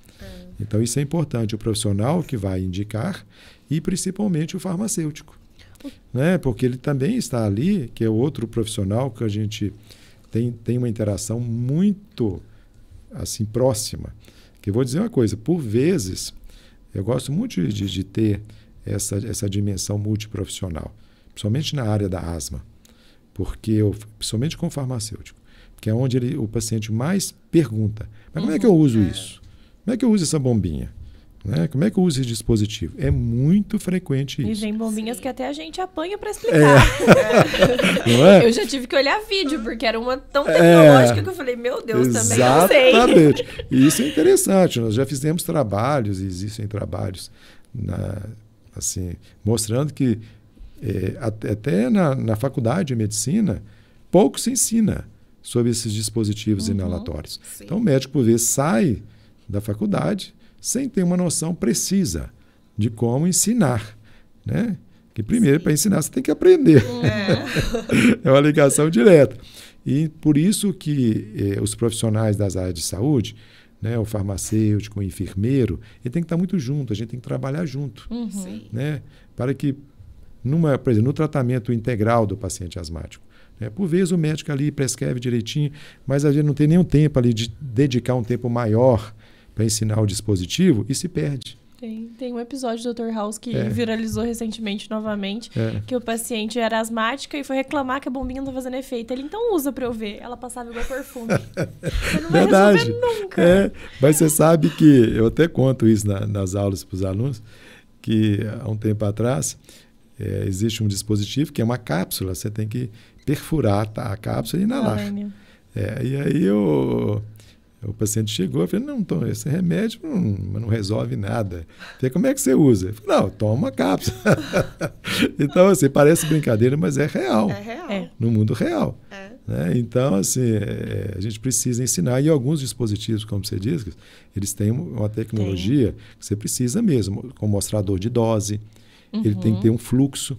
Então, isso é importante. O profissional que vai indicar e, principalmente, o farmacêutico. Né? Porque ele também está ali, que é outro profissional que a gente tem uma interação muito assim, próxima. Que eu vou dizer uma coisa, por vezes, eu gosto muito de ter essa dimensão multiprofissional, principalmente na área da asma, principalmente com o farmacêutico, porque é onde o paciente mais pergunta, mas como é que eu uso isso? Como é que eu uso essa bombinha? Né? Como é que eu uso esse dispositivo? É muito frequente isso. E vem bombinhas que até a gente apanha para explicar. Não é? Eu já tive que olhar vídeo, porque era uma tão tecnológica que eu falei, meu Deus, também não sei. Exatamente. E isso é interessante. Nós já fizemos trabalhos, e existem trabalhos assim, mostrando que até na faculdade de medicina, pouco se ensina sobre esses dispositivos inalatórios. Sim. Então, o médico, por vezes, sai da faculdade sem ter uma noção precisa de como ensinar, né? Que primeiro, para ensinar, você tem que aprender. É uma ligação direta. E por isso que os profissionais das áreas de saúde, né, o farmacêutico, o enfermeiro, ele tem que estar muito junto, a gente tem que trabalhar junto. Né? Para que, por exemplo, no tratamento integral do paciente asmático, por vezes o médico ali prescreve direitinho, mas a gente não tem nenhum tempo ali de dedicar um tempo maior para ensinar o dispositivo e se perde. Tem um episódio do Dr. House que viralizou recentemente novamente, que o paciente era asmática e foi reclamar que a bombinha não está fazendo efeito. Ele, então usa para eu ver. Ela passava igual perfume. Você não vai resolver nunca. Mas você sabe que, eu até conto isso nas aulas para os alunos, que há um tempo atrás existe um dispositivo que é uma cápsula, você tem que perfurar a cápsula e inalar. E aí o paciente chegou e falou, não, esse remédio não resolve nada. Eu falei, como é que você usa? Eu falei, não, toma uma cápsula. Então, assim, parece brincadeira, mas é real. É real. No mundo real. Né? Então, assim, a gente precisa ensinar. E alguns dispositivos, como você diz, eles têm uma tecnologia que você precisa mesmo, com mostrador de dose. Ele tem que ter um fluxo.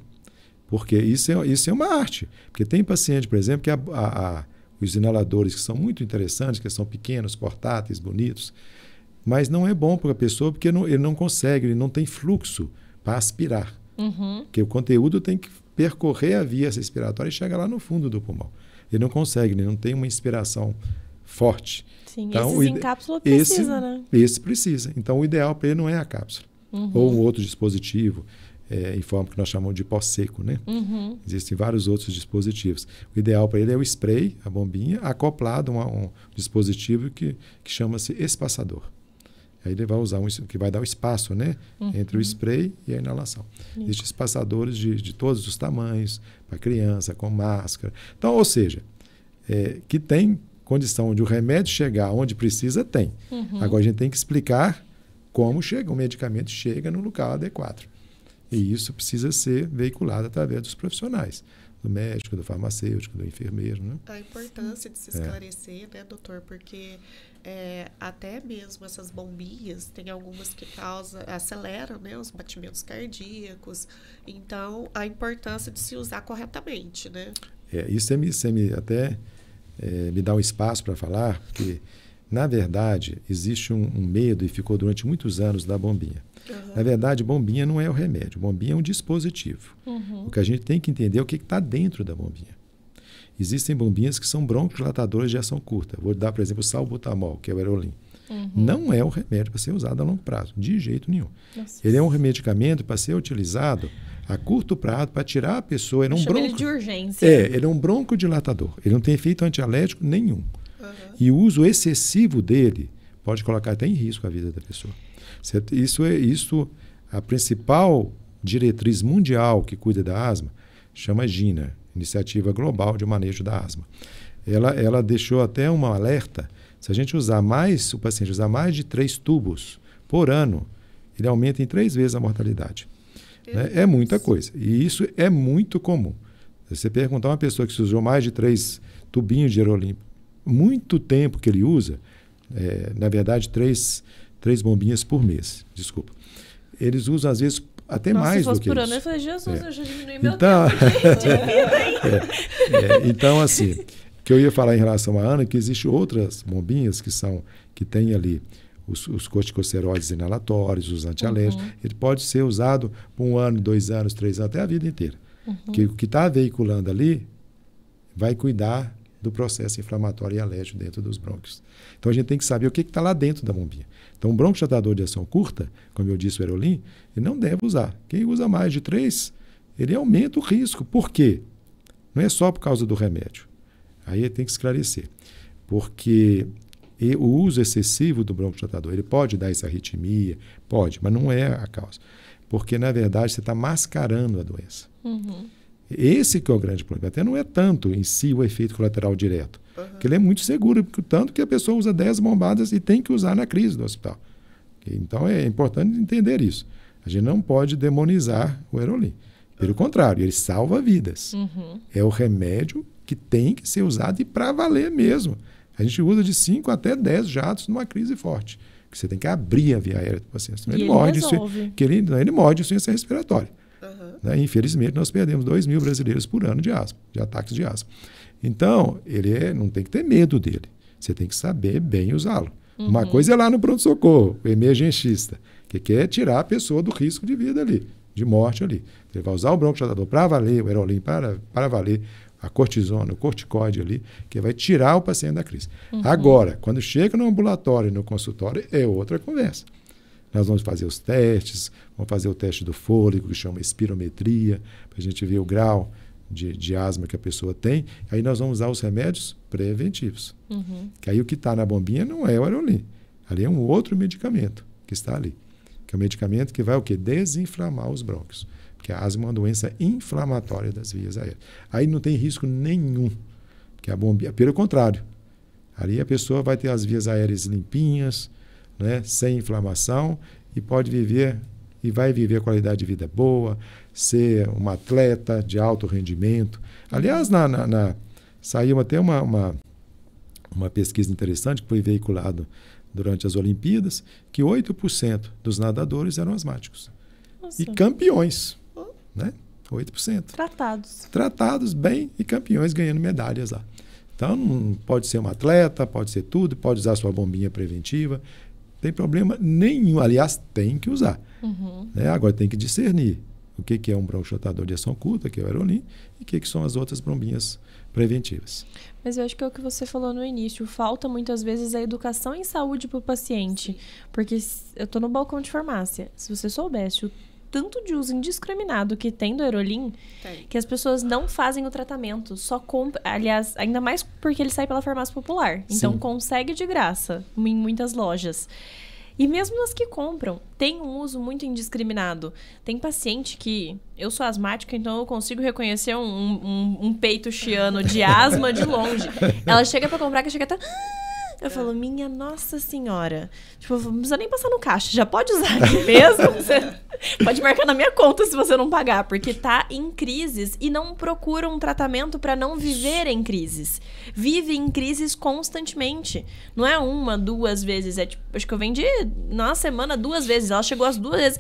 Porque isso é uma arte. Porque tem paciente, por exemplo, que os inaladores que são muito interessantes, que são pequenos, portáteis, bonitos, mas não é bom para a pessoa porque ele não consegue, ele não tem fluxo para aspirar. Porque o conteúdo tem que percorrer a via respiratória e chegar lá no fundo do pulmão. Ele não consegue, ele não tem uma inspiração forte. Sim, então, esses em cápsula precisa, né? Esse precisa. Então, o ideal para ele não é a cápsula. Ou um outro dispositivo, em forma que nós chamamos de pó seco, né? Existem vários outros dispositivos. O ideal para ele é o spray, a bombinha, acoplado a um dispositivo que chama-se espaçador. Aí ele vai usar que vai dar o espaço, né? Entre o spray e a inalação. Existem espaçadores de todos os tamanhos, para criança, com máscara. Então, ou seja, que tem condição de o remédio chegar onde precisa, tem. Agora a gente tem que explicar como o medicamento chega no local adequado. E isso precisa ser veiculado através dos profissionais, do médico, do farmacêutico, do enfermeiro. Né? A importância de se esclarecer, né, doutor? Porque até mesmo essas bombinhas, tem algumas que aceleram, né, os batimentos cardíacos. Então, a importância de se usar corretamente, né? Isso até me dá um espaço para falar, porque, na verdade, existe um medo, e ficou durante muitos anos, da bombinha. Na verdade, bombinha não é o remédio. Bombinha é um dispositivo. O que a gente tem que entender é o que está dentro da bombinha. Existem bombinhas que são broncodilatadoras de ação curta. Vou dar, por exemplo, o salbutamol, que é o Aerolim. Não é um remédio para ser usado a longo prazo, de jeito nenhum. Nossa. Ele é um medicamento para ser utilizado a curto prazo, para tirar a pessoa. Ele é ele de urgência. Ele é um broncodilatador. Ele não tem efeito antialérgico nenhum. E o uso excessivo dele pode colocar até em risco a vida da pessoa. Isso, a principal diretriz mundial que cuida da asma chama GINA, Iniciativa Global de Manejo da Asma. Ela deixou até um alerta, se a gente o paciente usar mais de 3 tubos por ano, ele aumenta em 3 vezes a mortalidade. Né? É muita coisa. E isso é muito comum. Se você perguntar a uma pessoa que usou mais de 3 tubinhos de Aerolim, muito tempo que ele usa, na verdade, 3 bombinhas por mês, desculpa. Eles usam, às vezes, até mais do que isso. Se fosse por ano, eu falei, Jesus, eu já diminui meu tempo de vida, hein? Então, assim, o que eu ia falar em relação à Ana, que existem outras bombinhas que tem ali os corticosteroides inalatórios, os antialérgicos. Ele pode ser usado por 1 ano, 2 anos, 3 anos, até a vida inteira. Que o que está veiculando ali vai cuidar do processo inflamatório e alérgico dentro dos brônquios. Então, a gente tem que saber o que está lá dentro da bombinha. Então, um bronquiodilatador de ação curta, como eu disse, o Aerolim, ele não deve usar. Quem usa mais de 3, ele aumenta o risco. Por quê? Não é só por causa do remédio. Aí tem que esclarecer. Porque o uso excessivo do bronquiodilatador, ele pode dar essa arritmia, pode, mas não é a causa. Porque, na verdade, você está mascarando a doença. Esse que é o grande problema. Até não é tanto em si o efeito colateral direto. Porque ele é muito seguro, tanto que a pessoa usa 10 bombadas e tem que usar na crise do hospital. Então é importante entender isso. A gente não pode demonizar o Aerolim. Pelo contrário, ele salva vidas. É o remédio que tem que ser usado e para valer mesmo. A gente usa de 5 até 10 jatos numa crise forte. Que você tem que abrir a via aérea do paciente. Senão ele morre de insuficiência respiratória. Né? Infelizmente, nós perdemos 2.000 brasileiros por ano de asma, de ataques de asma. Então, não tem que ter medo dele. Você tem que saber bem usá-lo. Uma coisa é lá no pronto-socorro, o emergencista, que quer tirar a pessoa do risco de vida ali, de morte ali. Ele vai usar o bronquiodilatador para valer, o Aerolim para valer, a cortisona, o corticoide ali, que vai tirar o paciente da crise. Agora, quando chega no ambulatório e no consultório, é outra conversa. Nós vamos fazer os testes, vamos fazer o teste do fôlego, que chama espirometria, para a gente ver o grau de asma que a pessoa tem. Aí nós vamos usar os remédios preventivos. Que aí o que está na bombinha não é o Aerolim. Ali é um outro medicamento que está ali. Que é um medicamento que vai o quê? Desinflamar os brônquios. Porque a asma é uma doença inflamatória das vias aéreas. Aí não tem risco nenhum. Porque a bombinha, pelo contrário, ali a pessoa vai ter as vias aéreas limpinhas, né, sem inflamação, e vai viver qualidade de vida boa, ser uma atleta de alto rendimento. Aliás, saiu até uma pesquisa interessante que foi veiculada durante as Olimpíadas, que 8% dos nadadores eram asmáticos. Nossa. E campeões, né? 8%. Tratados bem e campeões ganhando medalhas lá. Então, pode ser um atleta, pode ser tudo, pode usar sua bombinha preventiva, não tem problema nenhum. Aliás, tem que usar. Né? Agora, tem que discernir o que é um bronquiodilatador de ação curta, que é o Aerolim, e o que são as outras bombinhas preventivas. Mas eu acho que é o que você falou no início. Falta, muitas vezes, a educação em saúde para o paciente. Porque eu estou no balcão de farmácia. Se você soubesse o tanto de uso indiscriminado que tem do Aerolim, que as pessoas não fazem o tratamento, só compram. Aliás, ainda mais porque ele sai pela farmácia popular. Então, consegue de graça em muitas lojas. E mesmo as que compram, tem um uso muito indiscriminado. Tem paciente que... Eu sou asmática, então eu consigo reconhecer um peito chiano de asma de longe. Ela chega pra comprar, que chega até... Eu falo, minha Nossa Senhora. Tipo, não precisa nem passar no caixa. Já pode usar aqui mesmo. Você pode marcar na minha conta se você não pagar. Porque tá em crises e não procura um tratamento para não viver em crises. Vive em crises constantemente. Não é 1, 2 vezes. É tipo, acho que eu vendi na semana 2 vezes. Ela chegou as 2 vezes.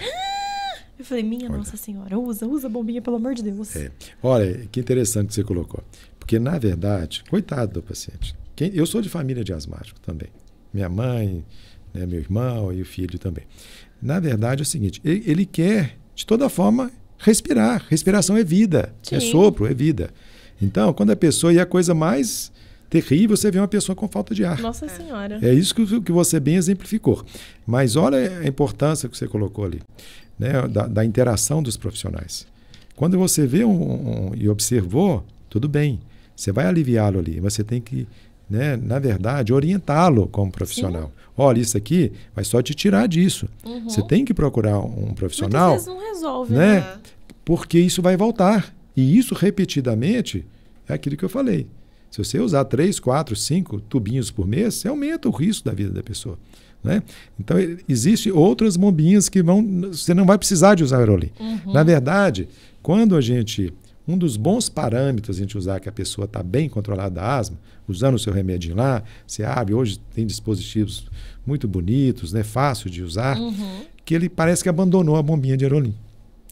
Eu falei, Nossa Senhora, usa a bombinha, pelo amor de Deus. Olha, que interessante que você colocou. Porque, na verdade, coitado do paciente. Eu sou de família de asmático também. Minha mãe, né, meu irmão e o filho também. Na verdade é o seguinte, ele quer, de toda forma, respirar. Respiração é vida, é sopro, é vida. Então, quando a pessoa... E a coisa mais terrível, você vê uma pessoa com falta de ar. Nossa Senhora. É isso que você bem exemplificou. Mas olha a importância que você colocou ali, né, da interação dos profissionais. Quando você vê e observou, tudo bem. Você vai aliviá-lo ali, mas você tem que... Né, na verdade, orientá-lo como profissional. Olha, isso aqui vai só te tirar disso. Você tem que procurar um profissional. Muitas vezes não resolve, né? Porque isso vai voltar. E isso repetidamente é aquilo que eu falei. Se você usar 3, 4, 5 tubinhos por mês, você aumenta o risco da vida da pessoa. Né? Então, existem outras bombinhas que você não vai precisar de usar aerolim. Na verdade, quando um dos bons parâmetros a gente usar que a pessoa está bem controlada da asma, usando o seu remedinho lá, você abre, hoje tem dispositivos muito bonitos, né, fácil de usar, que ele parece que abandonou a bombinha de aerolim.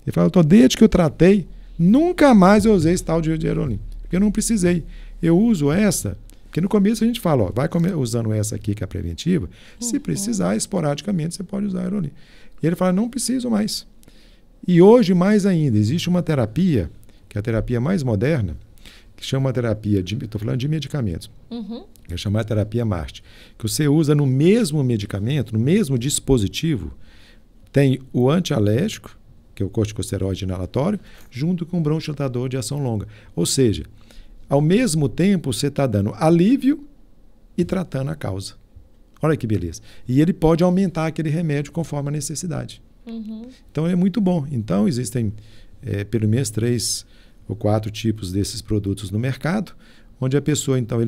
Ele fala, desde que eu tratei, nunca mais eu usei esse tal de aerolim, porque eu não precisei. Eu uso essa, porque no começo a gente fala, vai usando essa aqui que é a preventiva, se precisar, esporadicamente, você pode usar aerolim. E ele fala, não preciso mais. E hoje, mais ainda, existe uma terapia, que é a terapia mais moderna, que chama terapia, estou falando de medicamentos, que é chamada terapia MART, que você usa no mesmo medicamento, no mesmo dispositivo, tem o antialérgico, que é o corticosteroide inalatório, junto com o bronchodilatador de ação longa. Ou seja, ao mesmo tempo você está dando alívio e tratando a causa. Olha que beleza. E ele pode aumentar aquele remédio conforme a necessidade. Então é muito bom. Então existem pelo menos 3 ou 4 tipos desses produtos no mercado, onde a pessoa, então,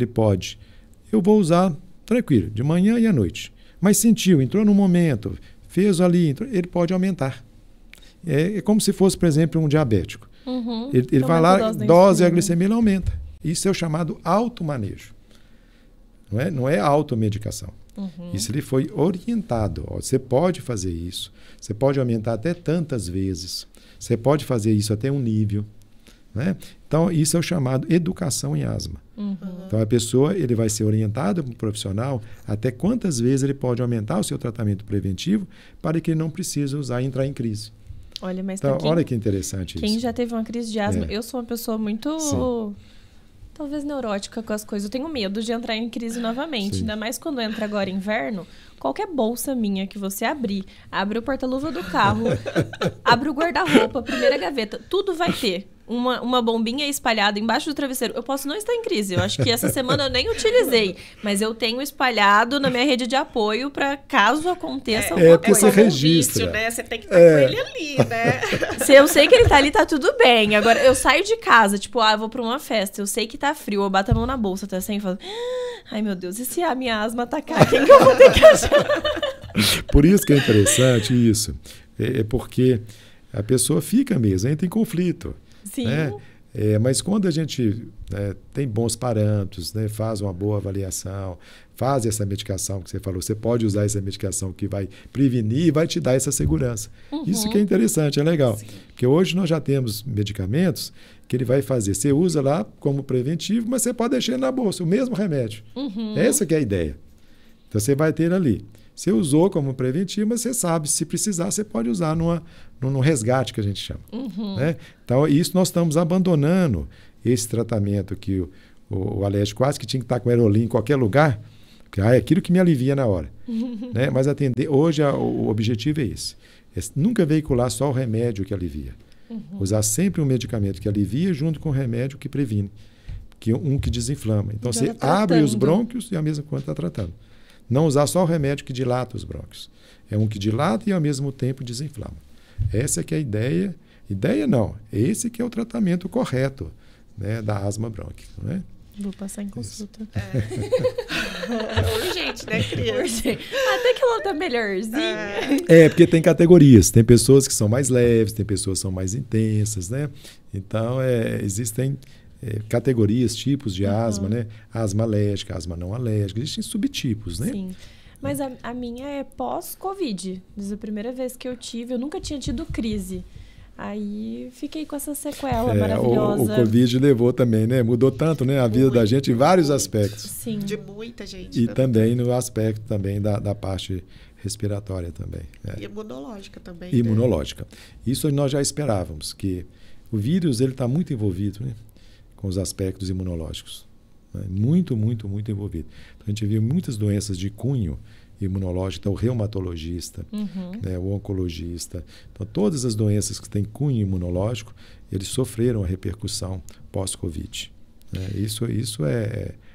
eu vou usar tranquilo, de manhã e à noite. Mas sentiu, entrou no momento, fez ali, ele pode aumentar. É como se fosse, por exemplo, um diabético. Ele vai lá, dose e a glicemia ele aumenta. Isso é o chamado automanejo. Não é automedicação. Isso ele foi orientado. Você pode fazer isso. Você pode aumentar até tantas vezes. Você pode fazer isso até um nível. Né? Então, isso é o chamado educação em asma. Então, a pessoa ele vai ser orientado por um profissional até quantas vezes ele pode aumentar o seu tratamento preventivo para que ele não precise usar e entrar em crise. Olha, mas então, olha que interessante isso. Quem já teve uma crise de asma, eu sou uma pessoa muito... talvez neurótica com as coisas. Eu tenho medo de entrar em crise novamente. Ainda mais quando entra agora inverno. Qualquer bolsa minha que você abre o porta-luva do carro, abre o guarda-roupa, a primeira gaveta, tudo vai ter uma bombinha espalhada embaixo do travesseiro. Eu posso não estar em crise. Eu acho que essa semana eu nem utilizei. Mas eu tenho espalhado na minha rede de apoio para caso aconteça alguma coisa. Você registra. Né? Você tem que estar com ele ali, né? Se eu sei que ele tá ali, tá tudo bem. Agora, eu saio de casa, tipo, eu vou pra uma festa, eu sei que tá frio, eu bato a mão na bolsa, tá assim, e falo, ai meu Deus, e se a minha asma atacar, quem que eu vou ter que achar? Por isso que é interessante isso. É porque a pessoa fica mesmo, entra em conflito. Sim. Né? Mas quando a gente tem bons parâmetros, né, faz uma boa avaliação, faz essa medicação que você falou, você pode usar essa medicação que vai prevenir e vai te dar essa segurança. Isso que é interessante, é legal. Sim. Porque hoje nós já temos medicamentos que ele vai fazer. Você usa lá como preventivo, mas você pode deixar ele na bolsa, o mesmo remédio. Essa que é a ideia. Então você vai ter ali. Você usou como preventivo, mas você sabe, se precisar, você pode usar num resgate, que a gente chama. Né? Então, isso nós estamos abandonando esse tratamento que o alérgico quase que tinha que estar com aerolim em qualquer lugar, porque é aquilo que me alivia na hora. Né? Mas hoje o objetivo é esse. É nunca veicular só o remédio que alivia. Usar sempre um medicamento que alivia junto com o remédio que previne, que desinflama. Então, você abre os brônquios e ao mesmo tempo está tratando. Não usar só o remédio que dilata os brônquios. É um que dilata e ao mesmo tempo desinflama. Essa que é a ideia. Ideia não. Esse que é o tratamento correto, né, da asma brônquica. Né? Vou passar em consulta. Urgente, né, criança? Até que ela tá melhorzinha. Porque tem categorias. Tem pessoas que são mais leves, tem pessoas que são mais intensas, né? Então, existem categorias, tipos de asma, né? Asma alérgica, asma não alérgica. Existem subtipos, né? Sim. Mas a minha é pós-Covid. Desde a primeira vez que eu tive, eu nunca tinha tido crise. Aí fiquei com essa sequela maravilhosa. O Covid levou também, né? Mudou tanto, né? A vida da gente em vários aspectos. Sim. De muita gente. E também no aspecto também da parte respiratória também. E imunológica também. Imunológica. Né? Isso nós já esperávamos, que o vírus ele está muito envolvido, né? Com os aspectos imunológicos. Né? Muito, muito, muito envolvido. Então, a gente viu muitas doenças de cunho imunológico, então, o reumatologista, né, o oncologista. Então, todas as doenças que têm cunho imunológico, eles sofreram a repercussão pós-Covid. Né? Isso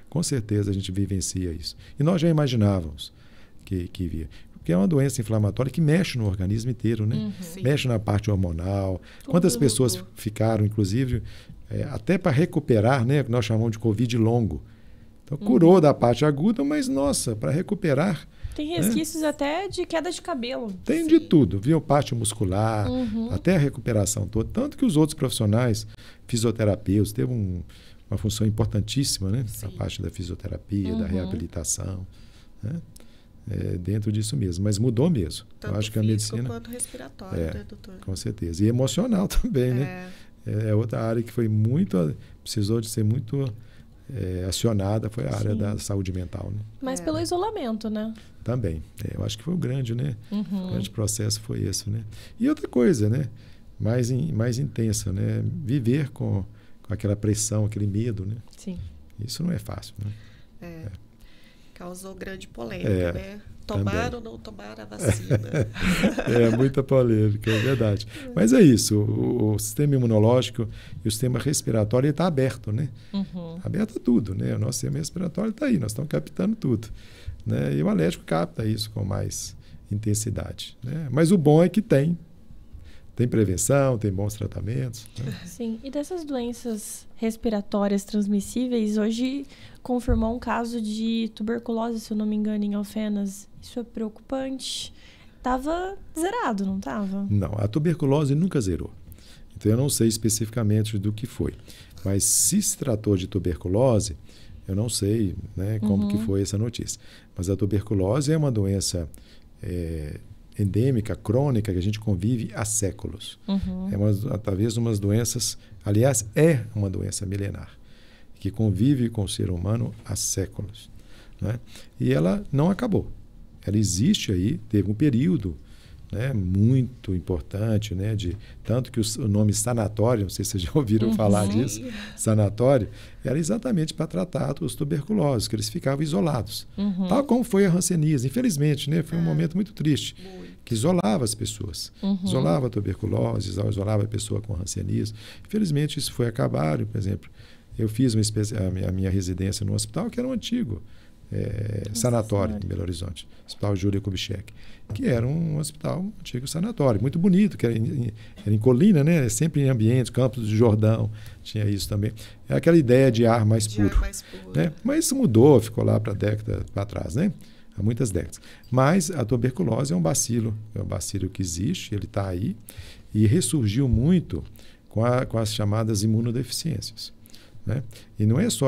com certeza, a gente vivencia isso. E nós já imaginávamos que via. Porque é uma doença inflamatória que mexe no organismo inteiro, né? Mexe na parte hormonal. Quantas pessoas ficaram, inclusive, até para recuperar, né? O que nós chamamos de Covid longo. Então, curou da parte aguda, mas, nossa, para recuperar... Tem resquícios até de queda de cabelo. Tem de tudo, viu? Parte muscular, até a recuperação toda. Tanto que os outros profissionais, fisioterapeutas, teve uma função importantíssima, né? A parte da fisioterapia, da reabilitação, né? Dentro disso mesmo. Mas mudou mesmo. Tanto eu acho que a medicina... quanto respiratório, né, doutor? Com certeza. E emocional também, né? É outra área que foi precisou de ser muito acionada, foi a área da saúde mental, né? Mas pelo isolamento, né? Também. Eu acho que foi o grande, né? O grande processo foi esse, né? E outra coisa, né? Mais intensa, né? Viver com aquela pressão, aquele medo, né? Sim. Isso não é fácil, né? Causou grande polêmica, né? Tomar ou não tomar a vacina. Muita polêmica, é verdade. Mas é isso, o sistema imunológico e o sistema respiratório está aberto, né? Aberto a tudo, né? O nosso sistema respiratório está aí, nós estamos captando tudo, né? E o alérgico capta isso com mais intensidade, né? Mas o bom é que tem prevenção, tem bons tratamentos, né? Sim, e dessas doenças respiratórias transmissíveis, hoje confirmou um caso de tuberculose, se eu não me engano, em Alfenas. Isso é preocupante. Estava zerado, não estava? Não, a tuberculose nunca zerou. Então eu não sei especificamente do que foi. Mas se tratou de tuberculose, eu não sei, né, como que foi essa notícia. Mas a tuberculose é uma doença endêmica, crônica, que a gente convive há séculos. Talvez umas doenças, aliás, é uma doença milenar, que convive com o ser humano há séculos, né? E ela não acabou. Ela existe aí, teve um período, né, muito importante, né, tanto que o nome sanatório, não sei se vocês já ouviram falar disso, sanatório, era exatamente para tratar os tuberculosos, que eles ficavam isolados. Tal como foi a hanseníase, infelizmente, né, foi um momento muito triste, que isolava as pessoas. Isolava a tuberculose, isolava a pessoa com hanseníase. Infelizmente, isso foi acabado. Por exemplo, eu fiz a minha residência num hospital que era um antigo sanatório em Belo Horizonte, Hospital Júlia Kubitschek, que era um hospital, um antigo sanatório, muito bonito, que era em colina, né? Sempre em ambientes, Campos do Jordão, tinha isso também. É aquela ideia de ar mais puro. Né? Mas isso mudou, ficou lá para décadas para trás, né? Há muitas décadas. Mas a tuberculose é um bacilo que existe, ele está aí, e ressurgiu muito com as chamadas imunodeficiências, né? E não é só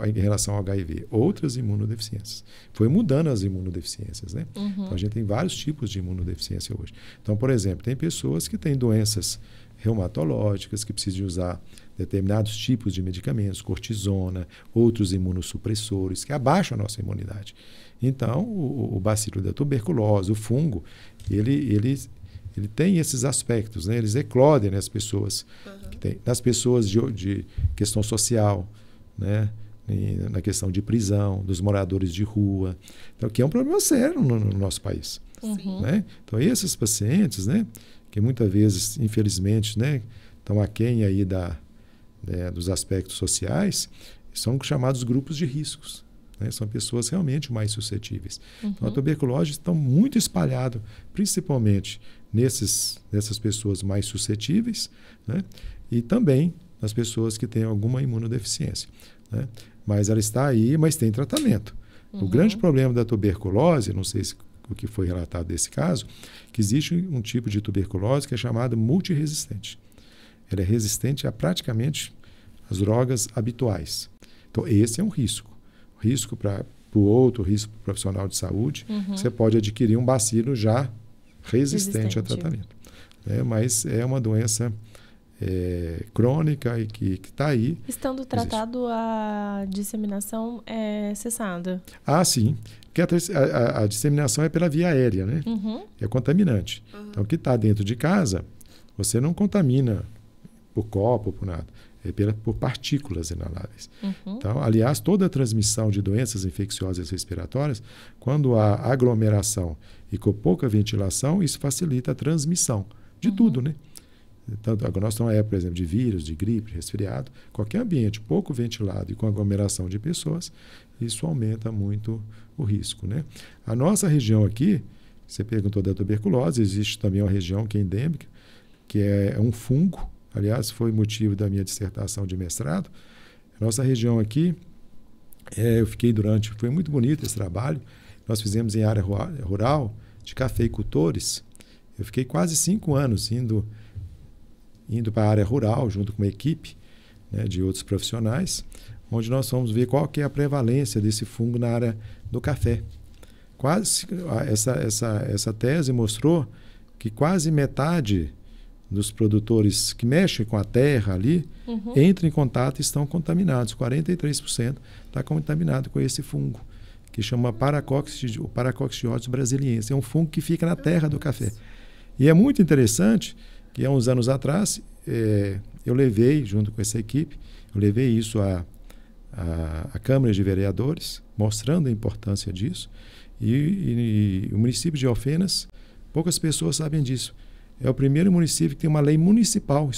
em relação ao HIV, outras imunodeficiências. Foi mudando as imunodeficiências, né? Então, a gente tem vários tipos de imunodeficiência hoje. Então, por exemplo, tem pessoas que têm doenças reumatológicas, que precisam de usar determinados tipos de medicamentos, cortisona, outros imunossupressores, que abaixam a nossa imunidade. Então, o bacilo da tuberculose, o fungo, ele tem esses aspectos, né? Eles eclodem nas pessoas, nas pessoas de questão social, né? Na questão de prisão, dos moradores de rua, então, que é um problema sério no nosso país. Né? Então, esses pacientes, né, que muitas vezes, infelizmente, né, estão aquém aí dos aspectos sociais, são chamados grupos de riscos. Né? São pessoas realmente mais suscetíveis. Então, a tuberculose está muito espalhada, principalmente nessas pessoas mais suscetíveis, né? E também nas pessoas que têm alguma imunodeficiência, né? Mas ela está aí, mas tem tratamento. O grande problema da tuberculose, não sei o que foi relatado desse caso, que existe um tipo de tuberculose que é chamada multiresistente. Ela é resistente a praticamente as drogas habituais. Então, esse é um risco. Risco para o outro, risco para o profissional de saúde. Você pode adquirir um bacilo já resistente a tratamento. Mas é uma doença crônica e que está aí. Estando tratado, a disseminação é cessada? Ah, sim. Porque a disseminação é pela via aérea, né? É contaminante. Então, o que está dentro de casa, você não contamina por copo, por nada. É por partículas inaláveis. Então, aliás, toda a transmissão de doenças infecciosas respiratórias, quando há aglomeração e com pouca ventilação, isso facilita a transmissão de tudo, né? Então, agora nós estamos numa época, por exemplo, de vírus, de gripe, de resfriado. Qualquer ambiente pouco ventilado e com aglomeração de pessoas, isso aumenta muito o risco, né? A nossa região aqui Você perguntou da tuberculose, existe também uma região que é endêmica, que é um fungo, aliás, foi motivo da minha dissertação de mestrado. Nossa região aqui, eu fiquei foi muito bonito esse trabalho, nós fizemos em área rural, de cafeicultores. Eu fiquei quase 5 anos indo para a área rural, junto com uma equipe, né, de outros profissionais, onde nós fomos ver qual que é a prevalência desse fungo na área do café. Essa tese mostrou que quase metade dos produtores que mexem com a terra ali entram em contato e estão contaminados. 43% está contaminado com esse fungo, que chama Paracoccidioides brasiliensis. É um fungo que fica na terra do café. E é muito interessante que há uns anos atrás eu levei, junto com essa equipe, isso à Câmara de Vereadores, mostrando a importância disso. E o município de Alfenas, poucas pessoas sabem disso. É o primeiro município que tem uma lei municipal,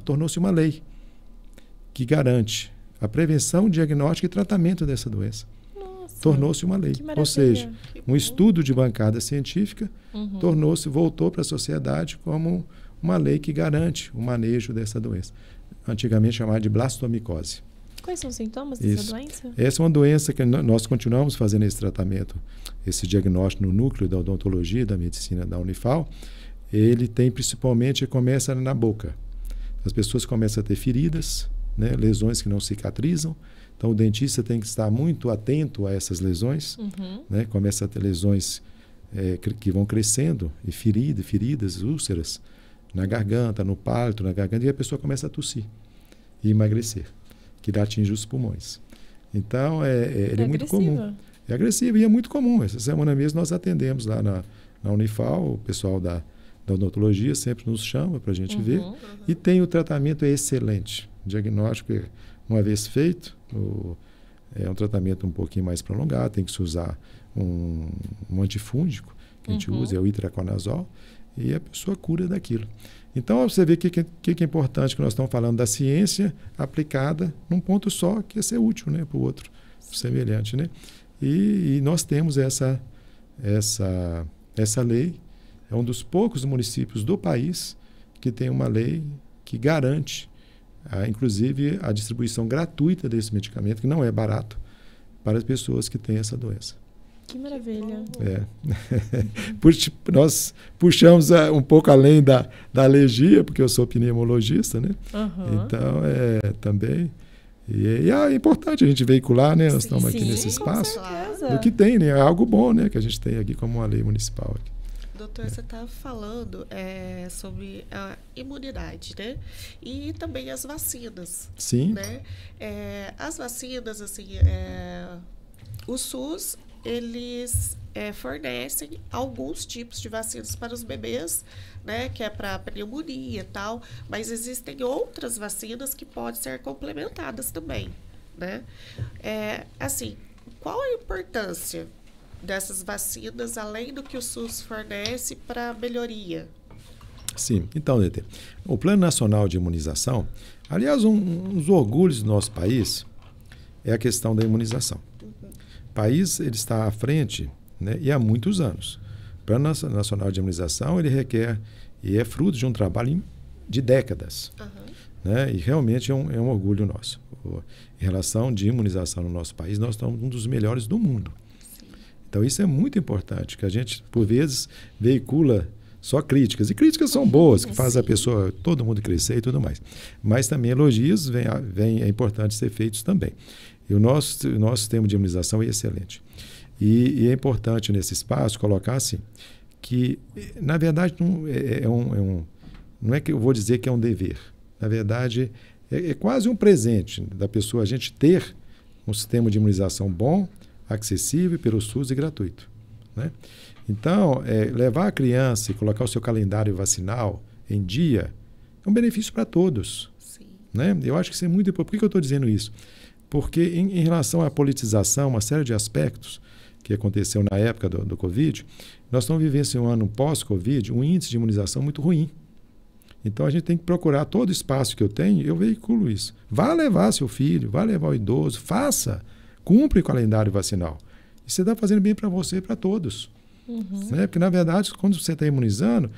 tornou-se uma lei que garante a prevenção, diagnóstico e tratamento dessa doença. Tornou-se uma lei. Ou seja, um estudo de bancada científica voltou para a sociedade como uma lei que garante o manejo dessa doença, antigamente chamada de blastomicose. Quais são os sintomas dessa doença? Essa é uma doença que nós continuamos fazendo esse tratamento, esse diagnóstico no núcleo da odontologia, da medicina da Unifal. Ele tem principalmente, começa na boca. As pessoas começam a ter feridas, né, lesões que não cicatrizam. Então o dentista tem que estar muito atento a essas lesões. Né, começa a ter lesões que vão crescendo, e feridas, úlceras, na garganta, no pálito, na garganta, e a pessoa começa a tossir e emagrecer, que atinge os pulmões. Então, ele é muito comum. É agressivo e é muito comum. Essa semana mesmo nós atendemos lá na Unifal, o pessoal da odontologia sempre nos chama para a gente ver. E tem o tratamento excelente. O diagnóstico, uma vez feito, é um tratamento um pouquinho mais prolongado, tem que se usar um antifúngico, que a gente usa, é o itraconazol, e a pessoa cura daquilo. Então, você vê o que é importante, que nós estamos falando da ciência aplicada num ponto só, que é ser útil, né, para o outro, semelhante. Né? E nós temos essa lei, é um dos poucos municípios do país que tem uma lei que garante, inclusive, a distribuição gratuita desse medicamento, que não é barato, para as pessoas que têm essa doença. Que maravilha. Nós puxamos um pouco além da alergia, porque eu sou pneumologista, né? Então, também. E é importante a gente veicular, né? Nós estamos aqui nesse espaço. Do que tem, né? É algo bom, né? Que a gente tem aqui como uma lei municipal. Aqui. Doutor, você estava falando sobre a imunidade, né? E também as vacinas. Sim. Né? As vacinas, assim, o SUS, eles fornecem alguns tipos de vacinas para os bebês, né, que é para pneumonia e tal, mas existem outras vacinas que podem ser complementadas também, né? Assim, qual a importância dessas vacinas, além do que o SUS fornece para melhoria? Sim, então, Dete, o Plano Nacional de Imunização, aliás, um dos orgulhos do nosso país é a questão da imunização. O país ele está à frente, né, e há muitos anos. O Plano Nacional de Imunização ele requer e é fruto de um trabalho de décadas. Né, e realmente é um orgulho nosso. Em relação de imunização no nosso país, nós estamos um dos melhores do mundo. Sim. Então isso é muito importante, que a gente, por vezes, veicula só críticas. E críticas são boas, que fazem a pessoa, todo mundo crescer e tudo mais. Mas também elogios é importante ser feitos também. E o nosso sistema de imunização é excelente. E é importante nesse espaço colocar assim, que na verdade não é que eu vou dizer que é um dever. Na verdade, é quase um presente da pessoa a gente ter um sistema de imunização bom, acessível pelo SUS e gratuito. Né? Então, levar a criança e colocar o seu calendário vacinal em dia é um benefício para todos. Sim. Né? Eu acho que isso é muito importante. Por que eu estou dizendo isso? Porque em relação à politização, uma série de aspectos que aconteceu na época do Covid, nós estamos vivendo um ano pós-Covid, um índice de imunização muito ruim. Então, a gente tem que procurar todo espaço que eu tenho, eu veiculo isso. Vá levar seu filho, vá levar o idoso, faça, cumpre o calendário vacinal. E você está fazendo bem para você e para todos. Né? Porque, na verdade, quando você está imunizando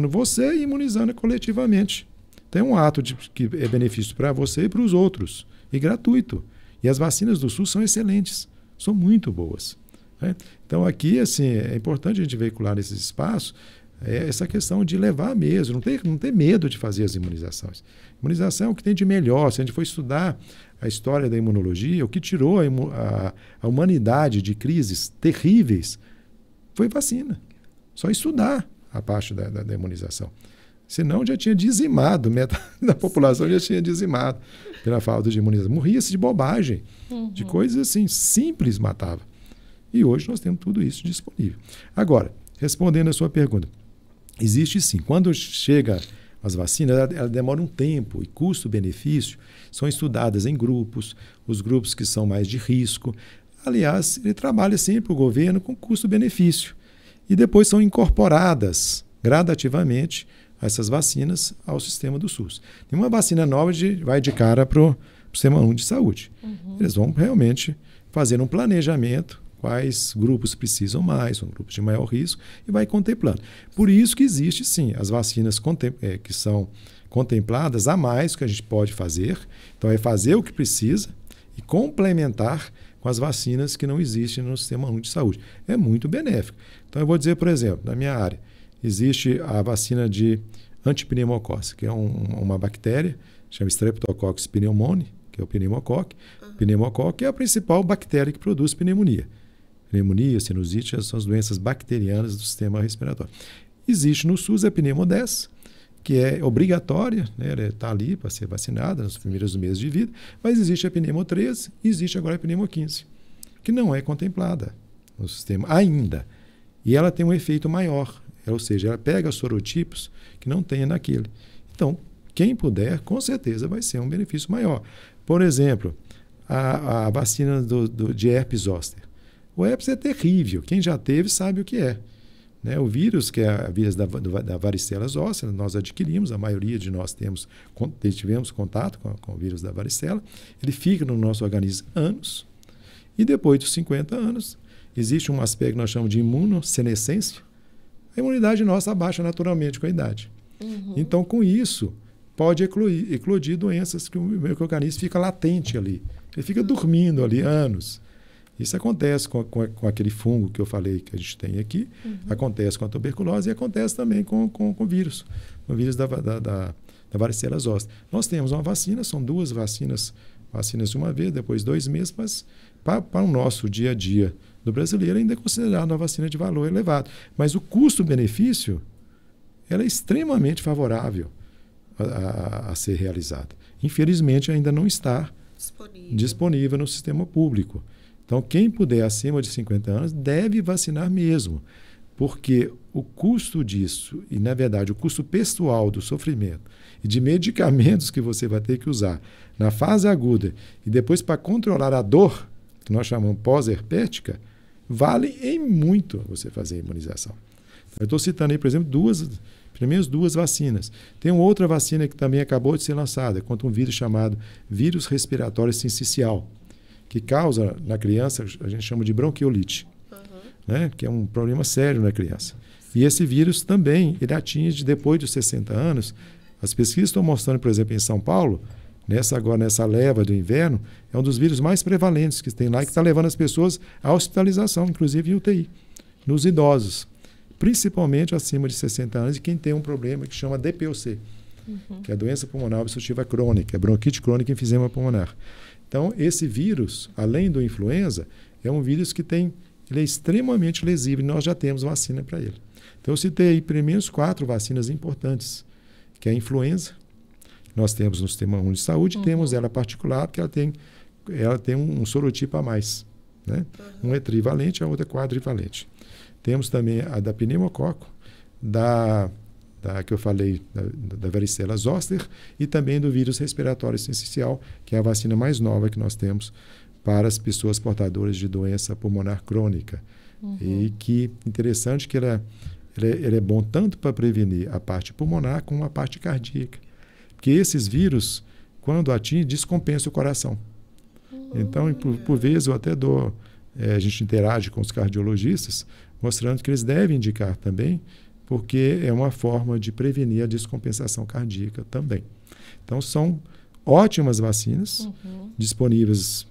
você e imunizando coletivamente. Tem um ato que é benefício para você e para os outros, e gratuito. E as vacinas do SUS são excelentes, são muito boas. Né? Então, aqui, assim, é importante a gente veicular nesses espaços essa questão de levar mesmo, não ter medo de fazer as imunizações. Imunização é o que tem de melhor. Se a gente for estudar a história da imunologia, o que tirou a humanidade de crises terríveis foi vacina. Só estudar a parte da imunização. Senão já tinha dizimado, metade da população já tinha dizimado pela falta de imunização. Morria-se de bobagem, de coisas assim, simples matava. E hoje nós temos tudo isso disponível. Agora, respondendo a sua pergunta, existe sim. Quando chega as vacinas, ela demora um tempo e custo-benefício são estudadas em grupos, os grupos que são mais de risco. Aliás, ele trabalha sempre o governo com custo-benefício. E depois são incorporadas gradativamente essas vacinas ao sistema do SUS. Nenhuma vacina nova vai de cara para o Sistema Único de Saúde. Eles vão realmente fazer um planejamento, quais grupos precisam mais, são grupos de maior risco, e vai contemplando. Por isso que existe, sim, as vacinas que são contempladas a mais que a gente pode fazer. Então, é fazer o que precisa e complementar com as vacinas que não existem no Sistema Único de Saúde. É muito benéfico. Então, eu vou dizer, por exemplo, na minha área, existe a vacina de antipneumocócica, que é uma bactéria, chama Streptococcus pneumoniae, que é o pneumocoque. O pneumocoque é a principal bactéria que produz pneumonia. Pneumonia, sinusite, são as doenças bacterianas do sistema respiratório. Existe no SUS a Pneumo 10, que é obrigatória, né? Ela está ali para ser vacinada nos primeiros meses de vida, mas existe a Pneumo 13 e existe agora a Pneumo 15, que não é contemplada no sistema ainda. E ela tem um efeito maior, ou seja, ela pega sorotipos que não tem naquele. Então, quem puder, com certeza vai ser um benefício maior. Por exemplo, a vacina de herpes zoster. O herpes é terrível. Quem já teve sabe o que é. Né? O vírus, que é a vírus da varicela zoster, nós adquirimos, a maioria de nós tivemos contato com o vírus da varicela. Ele fica no nosso organismo anos. E depois dos 50 anos, existe um aspecto que nós chamamos de imunossenescência. A imunidade nossa abaixa naturalmente com a idade. Então, com isso, pode eclodir doenças que o meu organismo fica latente ali. Ele fica dormindo ali anos. Isso acontece com aquele fungo que eu falei que a gente tem aqui, acontece com a tuberculose e acontece também com o vírus da varicela zoster. Nós temos uma vacina, são 2 vacinas de uma vez, depois 2 meses, mas para o nosso dia a dia do brasileiro ainda é considerada uma vacina de valor elevado. Mas o custo-benefício ela é extremamente favorável a ser realizada. Infelizmente, ainda não está disponível no sistema público. Então, quem puder acima de 50 anos deve vacinar mesmo, porque o custo disso, e na verdade o custo pessoal do sofrimento e de medicamentos que você vai ter que usar na fase aguda e depois para controlar a dor, que nós chamamos pós-herpética, vale em muito você fazer a imunização. Eu estou citando aí, por exemplo, pelo menos 2 vacinas. Tem uma outra vacina que também acabou de ser lançada contra um vírus chamado vírus respiratório sincicial, que causa na criança, a gente chama de bronquiolite, né? Que é um problema sério na criança. E esse vírus também, ele atinge depois dos 60 anos. As pesquisas estão mostrando, por exemplo, em São Paulo, nessa leva do inverno, é um dos vírus mais prevalentes que tem lá e que está levando as pessoas à hospitalização, inclusive em UTI, nos idosos, principalmente acima de 60 anos e quem tem um problema que chama DPOC, que é a doença pulmonar obstrutiva crônica, é bronquite crônica e enfisema pulmonar. Então, esse vírus, além do influenza, é um vírus que ele é extremamente lesivo e nós já temos vacina para ele. Então, eu citei aí pelo menos 4 vacinas importantes, que é a influenza, nós temos no Sistema Único de Saúde, temos ela particular, porque ela tem um sorotipo a mais. Né? Um é trivalente, a outra é quadrivalente. Temos também a da pneumococo, que eu falei, da varicela zoster, e também do vírus respiratório sincicial, que é a vacina mais nova que nós temos para as pessoas portadoras de doença pulmonar crônica. E que interessante que ele é bom tanto para prevenir a parte pulmonar como a parte cardíaca. Porque esses vírus, quando atingem, descompensam o coração. Então, por vezes, eu até a gente interage com os cardiologistas, mostrando que eles devem indicar também, porque é uma forma de prevenir a descompensação cardíaca também. Então, são ótimas vacinas disponíveis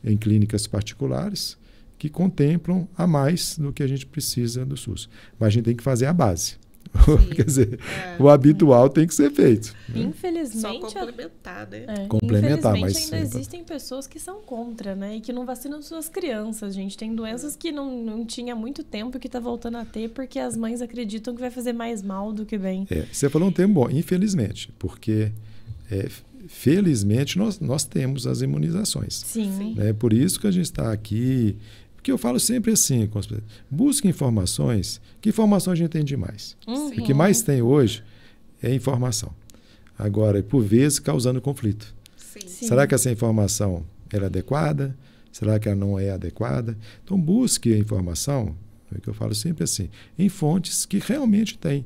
em clínicas particulares que contemplam a mais do que a gente precisa do SUS. Mas a gente tem que fazer a base. Quer dizer, o habitual tem que ser feito. Infelizmente, só complementar, né? Complementar, infelizmente, mas ainda existem pessoas que são contra, né? E que não vacinam suas crianças, gente. Tem doenças que não tinha muito tempo e que tá voltando a ter porque as mães acreditam que vai fazer mais mal do que bem. Você falou um termo bom, infelizmente, porque felizmente nós temos as imunizações. Sim. É por isso que a gente está aqui. Porque eu falo sempre assim, busque informações. Que informação a gente tem demais? O que mais tem hoje é informação. Agora, por vezes, causando conflito. Sim. Será que essa informação é adequada? Será que ela não é adequada? Então, busque a informação, é o que eu falo sempre assim, em fontes que realmente tem.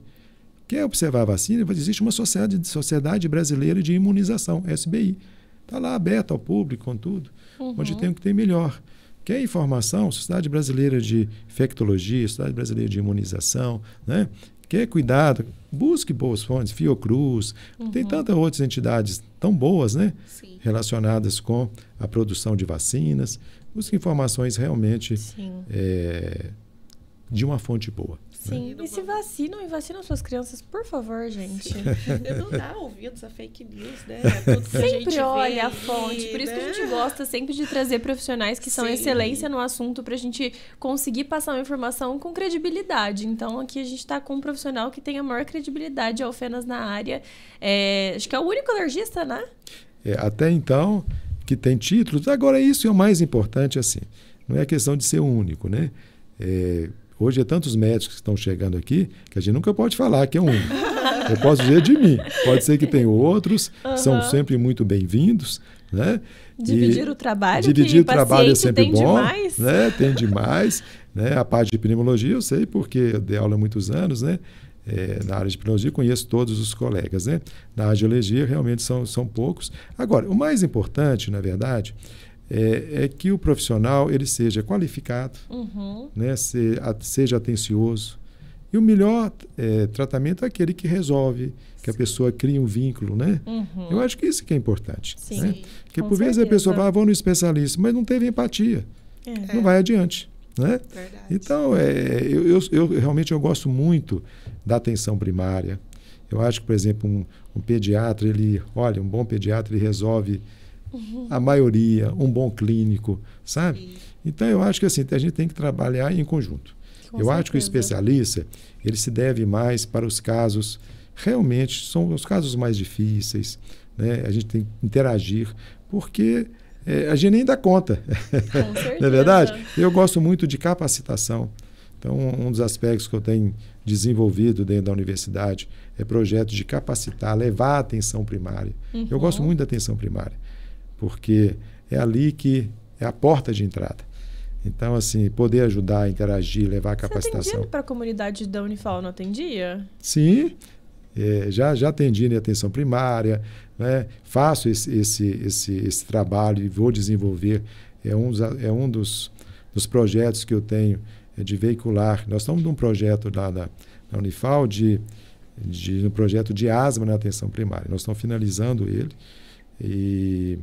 Quer observar a vacina? Existe uma Sociedade Brasileira de Imunização, SBI. Está lá aberta ao público, com tudo, onde tem o que tem melhor. Quer informação? Sociedade Brasileira de Infectologia, Sociedade Brasileira de Imunização, né? Quer cuidado? Busque boas fontes, Fiocruz, tem tantas outras entidades tão boas, né? Relacionadas com a produção de vacinas. Busque informações realmente de uma fonte boa. Sim, e se vacinam e vacinam suas crianças, por favor, gente. Não dá ouvidos a fake news, né? Tudo que sempre a olha gente a fonte. Por isso que a gente gosta sempre de trazer profissionais que são excelência no assunto pra gente conseguir passar uma informação com credibilidade. Então, aqui a gente tá com um profissional que tem a maior credibilidade, Alfenas, na área. Acho que é o único alergista, né? Até então, que tem títulos. Agora, isso é o mais importante, assim. Não é questão de ser o único, né? Hoje é tantos médicos que estão chegando aqui que a gente nunca pode falar que é um. Eu posso dizer de mim. Pode ser que tenha outros, são sempre muito bem-vindos, né? Dividir o trabalho, dividir o trabalho é sempre tem bom, demais. Né? Tem demais, né? A parte de epidemiologia eu sei porque eu dei aula há muitos anos, né? Na área de epidemiologia conheço todos os colegas, né? Na radiologia realmente são poucos. Agora, o mais importante, na verdade, é que o profissional ele seja qualificado, né? Seja atencioso. E o melhor tratamento é aquele que resolve, que a pessoa cria um vínculo, né? Eu acho que isso que é importante. Sim. Né? Porque por vezes a pessoa vai, vou no especialista, mas não teve empatia. Não vai adiante. Né? Verdade. Então, eu realmente eu gosto muito da atenção primária. Eu acho que, por exemplo, um pediatra, um bom pediatra, ele resolve a maioria, um bom clínico, sabe? Sim. Então, eu acho que assim, a gente tem que trabalhar em conjunto. Acho que o especialista, ele se deve mais para os casos, realmente, são os casos mais difíceis, né? A gente tem que interagir, porque a gente nem dá conta. Com certeza. Não é verdade? Eu gosto muito de capacitação. Então, um dos aspectos que eu tenho desenvolvido dentro da universidade é projetos de capacitar, levar a atenção primária. Eu gosto muito da atenção primária, porque é ali que é a porta de entrada. Então, assim, poder ajudar, interagir, levar a capacitação. Você atendia para a comunidade da Unifal, não atendia? Sim, já atendi na atenção primária, né? Faço esse trabalho e vou desenvolver. É um dos projetos que eu tenho de veicular. Nós estamos num projeto lá na Unifal um projeto de asma na atenção primária. Nós estamos finalizando ele e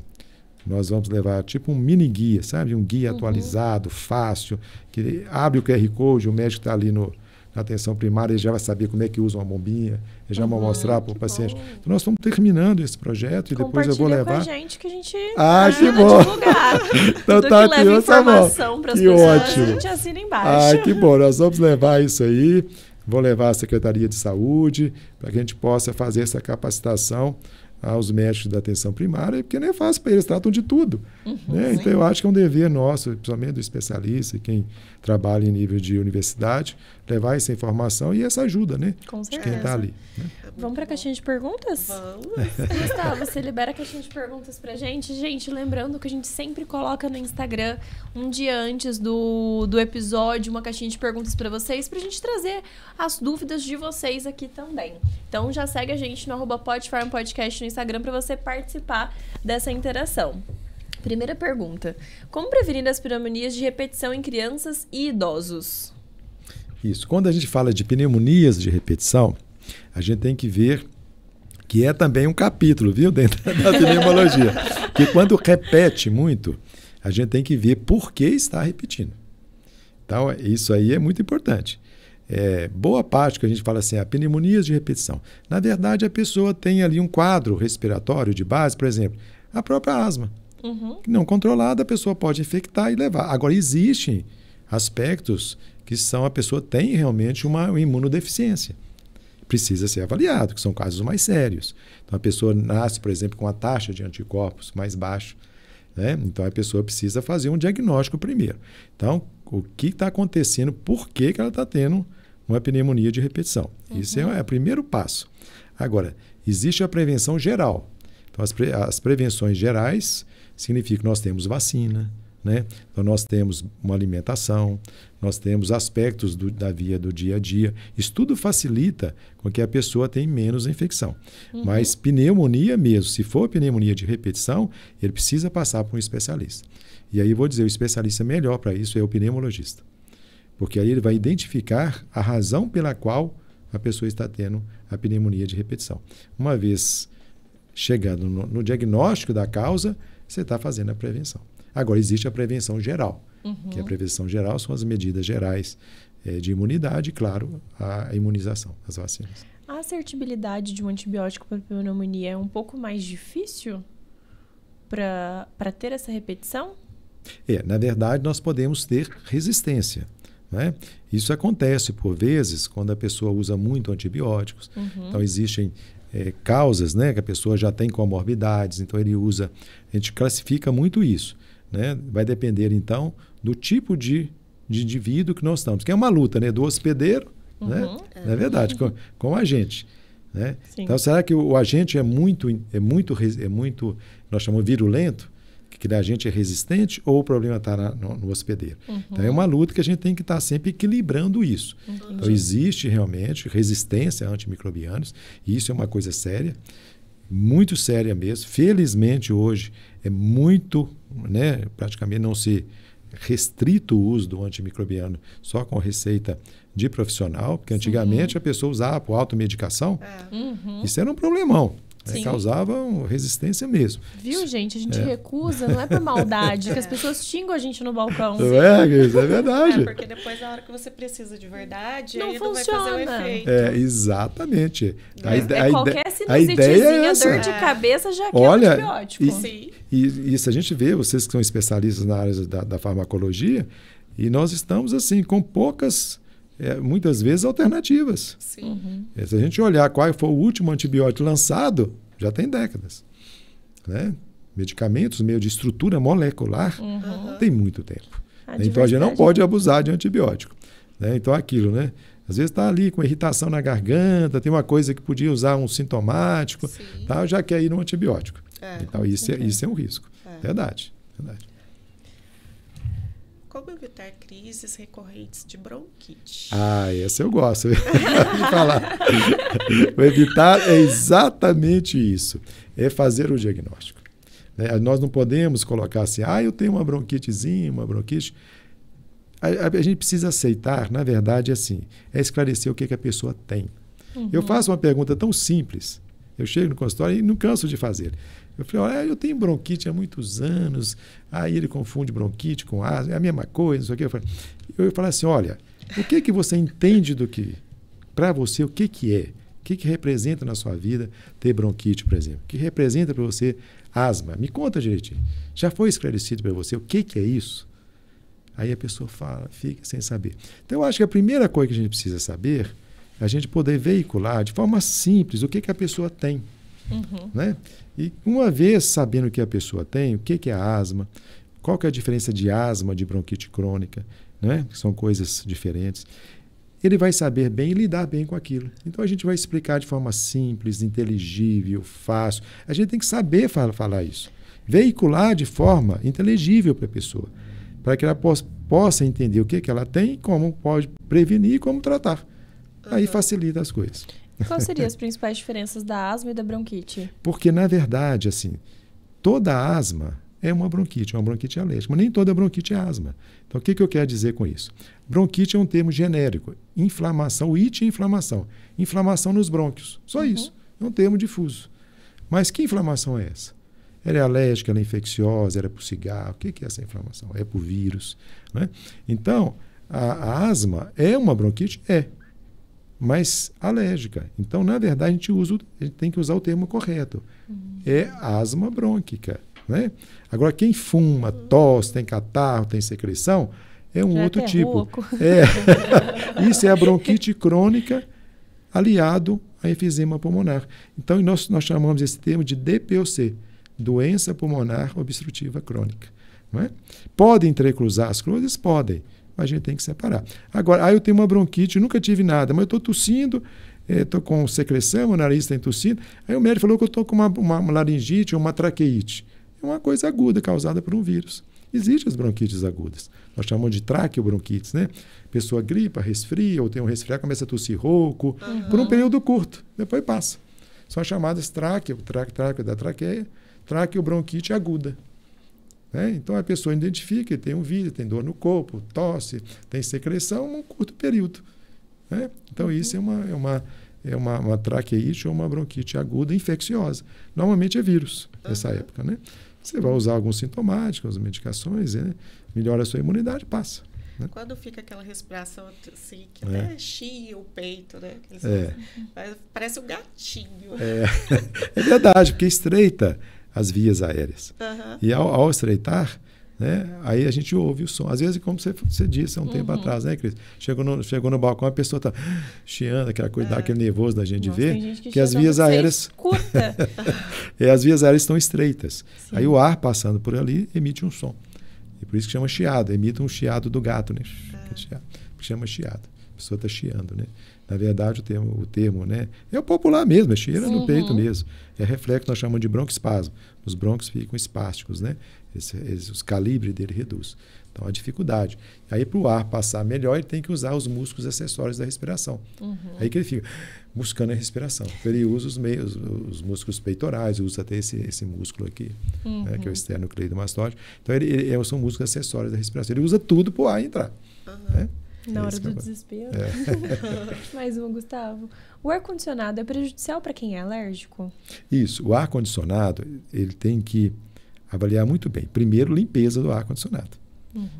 nós vamos levar tipo um mini guia, sabe? Um guia atualizado, fácil, que abre o QR Code, o médico está ali na atenção primária, ele já vai saber como é que usa uma bombinha, ele já vai mostrar para o paciente. Bom. Então, nós estamos terminando esse projeto e depois eu vou levar. Com a gente que a gente que bom. divulgar. Então Tudo tá que leva informação para as pessoas, ótimo. a gente assina embaixo. Que bom, nós vamos levar isso aí, vou levar a Secretaria de Saúde para que a gente possa fazer essa capacitação aos médicos da atenção primária, porque não é fácil para eles, tratam de tudo. Né? Então, eu acho que é um dever nosso, principalmente do especialista, quem trabalha em nível de universidade, levar essa informação e essa ajuda, né? Com certeza. De quem está ali. Né? Vamos para a caixinha de perguntas? Vamos. Gustavo, você libera a caixinha de perguntas pra gente. Gente, lembrando que a gente sempre coloca no Instagram, um dia antes do episódio, uma caixinha de perguntas pra vocês, pra gente trazer as dúvidas de vocês aqui também. Então já segue a gente no @podfarmpodcast no Instagram pra você participar dessa interação. Primeira pergunta. Como prevenir as pneumonias de repetição em crianças e idosos? Isso. Quando a gente fala de pneumonias de repetição, a gente tem que ver que é também um capítulo, viu, dentro da pneumologia. Porque quando repete muito, a gente tem que ver por que está repetindo. Então, isso aí é muito importante. Boa parte que a gente fala assim, pneumonias de repetição. Na verdade, a pessoa tem ali um quadro respiratório de base, por exemplo, a própria asma. Não controlada, a pessoa pode infectar e levar. Agora, existem aspectos que a pessoa tem realmente uma imunodeficiência. Precisa ser avaliado, que são casos mais sérios. Então, a pessoa nasce, por exemplo, com a taxa de anticorpos mais baixa, né? Então, a pessoa precisa fazer um diagnóstico primeiro. Então, o que está acontecendo, por que ela está tendo uma pneumonia de repetição? Isso é o primeiro passo. Agora, existe a prevenção geral. Então, as prevenções gerais significam que nós temos vacina, né? Então, nós temos uma alimentação, nós temos aspectos da via do dia a dia. Isso tudo facilita com que a pessoa tenha menos infecção. Mas pneumonia mesmo, se for pneumonia de repetição, ele precisa passar por um especialista. E aí vou dizer, o especialista melhor para isso é o pneumologista. Porque aí ele vai identificar a razão pela qual a pessoa está tendo a pneumonia de repetição. Uma vez chegando no diagnóstico da causa, você está fazendo a prevenção. Agora, existe a prevenção geral, que a prevenção geral são as medidas gerais de imunidade e, claro, a imunização, as vacinas. A assertibilidade de um antibiótico para pneumonia é um pouco mais difícil para ter essa repetição? Na verdade, nós podemos ter resistência, né? Isso acontece, por vezes, quando a pessoa usa muito antibióticos. Então, existem causas, né, que a pessoa já tem comorbidades, então ele usa, a gente classifica muito isso, né? Vai depender, então, do tipo de indivíduo que nós estamos, que é uma luta, né, do hospedeiro, né? Não é verdade, com o agente, né? Então, será que o agente é muito, nós chamamos virulento, que a gente é resistente, ou o problema está no hospedeiro? Então, é uma luta que a gente tem que estar sempre equilibrando isso. Então, existe realmente resistência a antimicrobianos, e isso é uma coisa séria, muito séria mesmo. Felizmente, hoje, é muito, né, praticamente não se restrito o uso do antimicrobiano só com receita de profissional, porque antigamente a pessoa usava por automedicação. Isso era um problemão. Causava resistência mesmo. Viu, gente? A gente recusa, não é por maldade, que as pessoas xingam a gente no balcão. Isso é verdade. Porque depois, na hora que você precisa de verdade, não aí funciona. Não vai fazer o efeito. Exatamente. Qualquer sinusitezinha, dor de cabeça já quer antibiótico. E se a gente vê, vocês que são especialistas na área da farmacologia, e nós estamos assim, com poucas... muitas vezes alternativas. Se a gente olhar qual foi o último antibiótico lançado, já tem décadas, né? Medicamentos meio de estrutura molecular tem muito tempo. Então a gente não pode abusar de antibiótico, né? Então aquilo, né? Às vezes está ali com irritação na garganta, tem uma coisa que podia usar um sintomático, tá? Já quer ir no antibiótico. Então isso é um risco. Verdade. Como evitar crises recorrentes de bronquite? Essa eu gosto de falar. O evitar é exatamente isso. É fazer o diagnóstico. Nós não podemos colocar assim, eu tenho uma bronquitezinha, uma bronquite. A gente precisa aceitar, na verdade, assim, é esclarecer o que a pessoa tem. Eu faço uma pergunta tão simples. Eu chego no consultório e não canso de fazer. Eu falei, eu tenho bronquite há muitos anos. Aí ele confunde bronquite com asma, é a mesma coisa, não sei o quê. Eu falo assim, olha, o que você entende do que, para você, o que é? O que representa na sua vida ter bronquite, por exemplo? O que representa para você asma? Me conta direitinho. Já foi esclarecido para você o que é isso? Aí a pessoa fica sem saber. Então, eu acho que a primeira coisa que a gente precisa saber é a gente poder veicular de forma simples o que a pessoa tem. Né? E uma vez sabendo o que a pessoa tem, o que é a asma, qual que é a diferença de asma, de bronquite crônica, né? Que são coisas diferentes, ele vai saber bem e lidar bem com aquilo. Então a gente vai explicar de forma simples, inteligível, fácil. A gente tem que saber falar isso, veicular de forma inteligível para a pessoa, para que ela possa entender o que ela tem, como pode prevenir e como tratar. Aí facilita as coisas. Quais seriam as principais diferenças da asma e da bronquite? Porque, na verdade, assim, toda asma é uma bronquite alérgica. Mas nem toda bronquite é asma. Então, o que eu quero dizer com isso? Bronquite é um termo genérico. Inflamação, o it é inflamação. Inflamação nos brônquios. Só isso. É um termo difuso. Mas que inflamação é essa? Ela é alérgica, ela é infecciosa, ela é por cigarro. O que é essa inflamação? É por vírus. Né? Então, a asma é uma bronquite? É. Mas alérgica. Então, na verdade, a gente tem que usar o termo correto. É asma brônquica. Né? Agora, quem fuma, tosse, tem catarro, tem secreção, é um outro tipo. Isso é a bronquite crônica aliado a enfisema pulmonar. Então, nós chamamos esse termo de DPOC, doença pulmonar obstrutiva crônica. Não é? Podem entrecruzar as coisas? Podem, mas a gente tem que separar. Agora, eu tenho uma bronquite, nunca tive nada, mas eu estou tossindo, estou com secreção, meu nariz está tossindo. Aí o médico falou que eu estou com uma laringite ou uma traqueite. É uma coisa aguda causada por um vírus. Existem as bronquites agudas. Nós chamamos de traqueobronquites, né? A pessoa gripa, resfria, ou tem um resfriado, começa a tossir rouco, por um período curto, depois passa. São chamadas traqueia da traqueia, traqueobronquite aguda. Né? Então a pessoa identifica, tem um vírus, tem dor no corpo, tosse, tem secreção, um curto período. Né? Então isso é uma traqueite ou uma bronquite aguda infecciosa. Normalmente é vírus nessa época, né? Você vai usar alguns sintomáticos, medicações, né? Melhora a sua imunidade, passa. Né? Quando fica aquela respiração assim, que até chia o peito, né? Parece um gatinho. É verdade, porque estreita as vias aéreas. E ao estreitar, né, aí a gente ouve o som. Às vezes, como você disse há um tempo atrás, né, Cris? Chegou no balcão, a pessoa está chiando, aquela coisa, dá aquele nervoso da gente ver, que as vias aéreas as vias aéreas estão estreitas. Sim. Aí o ar passando por ali emite um som. E por isso que chama chiado, emite um chiado do gato, né? Chama chiado. A pessoa está chiando, né? Na verdade, o termo, né, é o popular mesmo, é cheira no peito mesmo. É reflexo, nós chamamos de broncoespasmo. Os brônquios ficam espásticos, né? Os calibres dele reduz. Então, a dificuldade. Aí, para o ar passar melhor, ele tem que usar os músculos acessórios da respiração. Aí que ele fica buscando a respiração. Então, ele usa os músculos peitorais, usa até esse músculo aqui, né, que é o esternocleidomastoide. Então, são músculos acessórios da respiração. Ele usa tudo para o ar entrar. Né? Na hora do desespero. Mais uma, Gustavo. O ar-condicionado é prejudicial para quem é alérgico? Isso. O ar-condicionado, ele tem que avaliar muito bem. Primeiro, limpeza do ar-condicionado.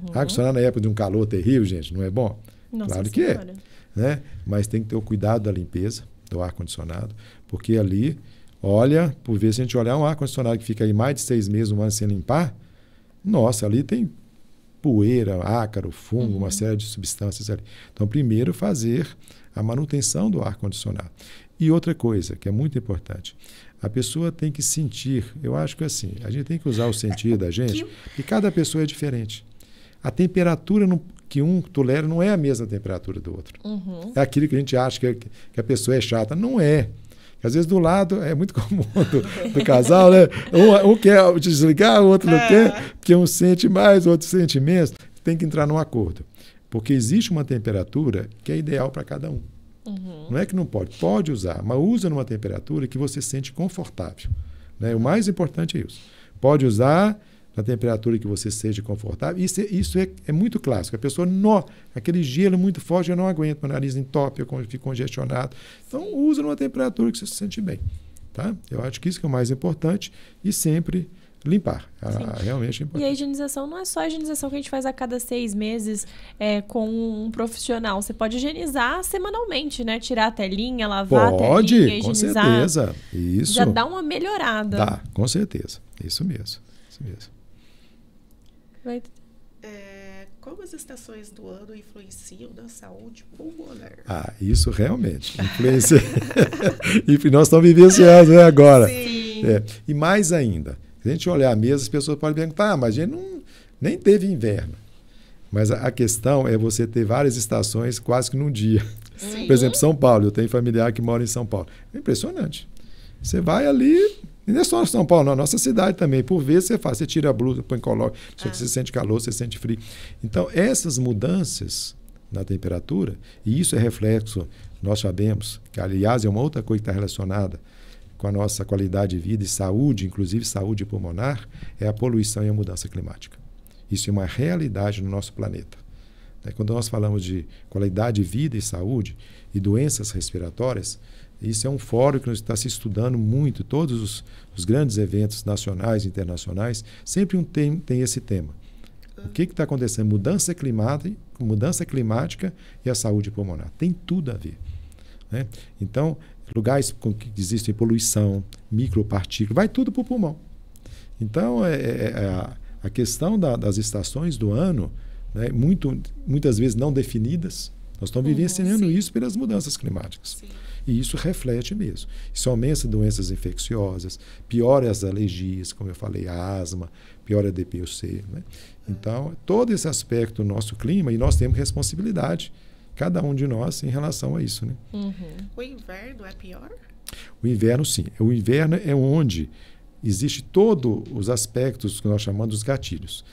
Ar-condicionado na época de um calor terrível, gente, não é bom? Nossa claro senhora. Que é. Né? Mas tem que ter o cuidado da limpeza do ar-condicionado, porque ali, por ver se a gente olhar um ar-condicionado que fica aí mais de 6 meses, um ano sem limpar, nossa, ali tem poeira, ácaro, fungo, uma série de substâncias ali. Então, primeiro, fazer a manutenção do ar-condicionado. E outra coisa, que é muito importante, a pessoa tem que sentir, eu acho que assim, a gente tem que usar o sentido da gente, e cada pessoa é diferente. A temperatura que um tolera não é a mesma temperatura do outro. É aquilo que a gente acha que a pessoa é chata. Não é. Às vezes do lado é muito comum do casal, né? Um quer desligar, o outro não quer, porque um sente mais, o outro sente menos. Tem que entrar num acordo. Porque existe uma temperatura que é ideal para cada um. Não é que não pode usar, mas usa numa temperatura que você sente confortável. Né? O mais importante é isso. Pode usar na temperatura que você seja confortável. Isso é muito clássico. A pessoa, aquele gelo muito forte, eu não aguento, meu nariz entope, eu fico congestionado. Então, usa numa temperatura que você se sente bem. Tá? Eu acho que isso que é o mais importante e sempre limpar. Realmente é importante. E a higienização não é só a higienização que a gente faz a cada 6 meses com um profissional. Você pode higienizar semanalmente, né? Tirar a telinha, lavar a telinha, higienizar. Com certeza. Isso. Já dá uma melhorada. Dá, com certeza. Isso mesmo. Como as estações do ano influenciam na saúde pulmonar? Isso realmente influencia. E nós estamos vivenciando, né, agora. Sim. E mais ainda, se a gente olhar a mesa, as pessoas podem perguntar, mas a gente nem teve inverno. Mas a questão é você ter várias estações quase que num dia. Sim. Por exemplo, São Paulo, eu tenho familiar que mora em São Paulo. É impressionante. Você vai ali, e não é só São Paulo, não, a nossa cidade também. Por vezes você tira a blusa, põe coloca, você sente calor, você sente frio. Então, essas mudanças na temperatura, e isso é reflexo, nós sabemos, que aliás é uma outra coisa que está relacionada com a nossa qualidade de vida e saúde, inclusive saúde pulmonar, é a poluição e a mudança climática. Isso é uma realidade no nosso planeta. Quando nós falamos de qualidade de vida e saúde e doenças respiratórias, isso é um fórum que está se estudando muito. Todos os grandes eventos nacionais e internacionais sempre tem esse tema. O que está acontecendo? Mudança climática e a saúde pulmonar. Tem tudo a ver. Né? Então, lugares com que existem poluição, micropartículas, vai tudo para o pulmão. Então, a questão das estações do ano, né, muitas vezes não definidas, nós estamos vivenciando isso pelas mudanças climáticas. Sim. E isso reflete mesmo. Isso aumenta doenças infecciosas, piora as alergias, como eu falei, a asma, piora a DPOC. Né? Então, todo esse aspecto do nosso clima, e nós temos responsabilidade, cada um de nós, em relação a isso. Né? O inverno é pior? O inverno, sim. O inverno é onde existe todos os aspectos que nós chamamos dos gatilhos.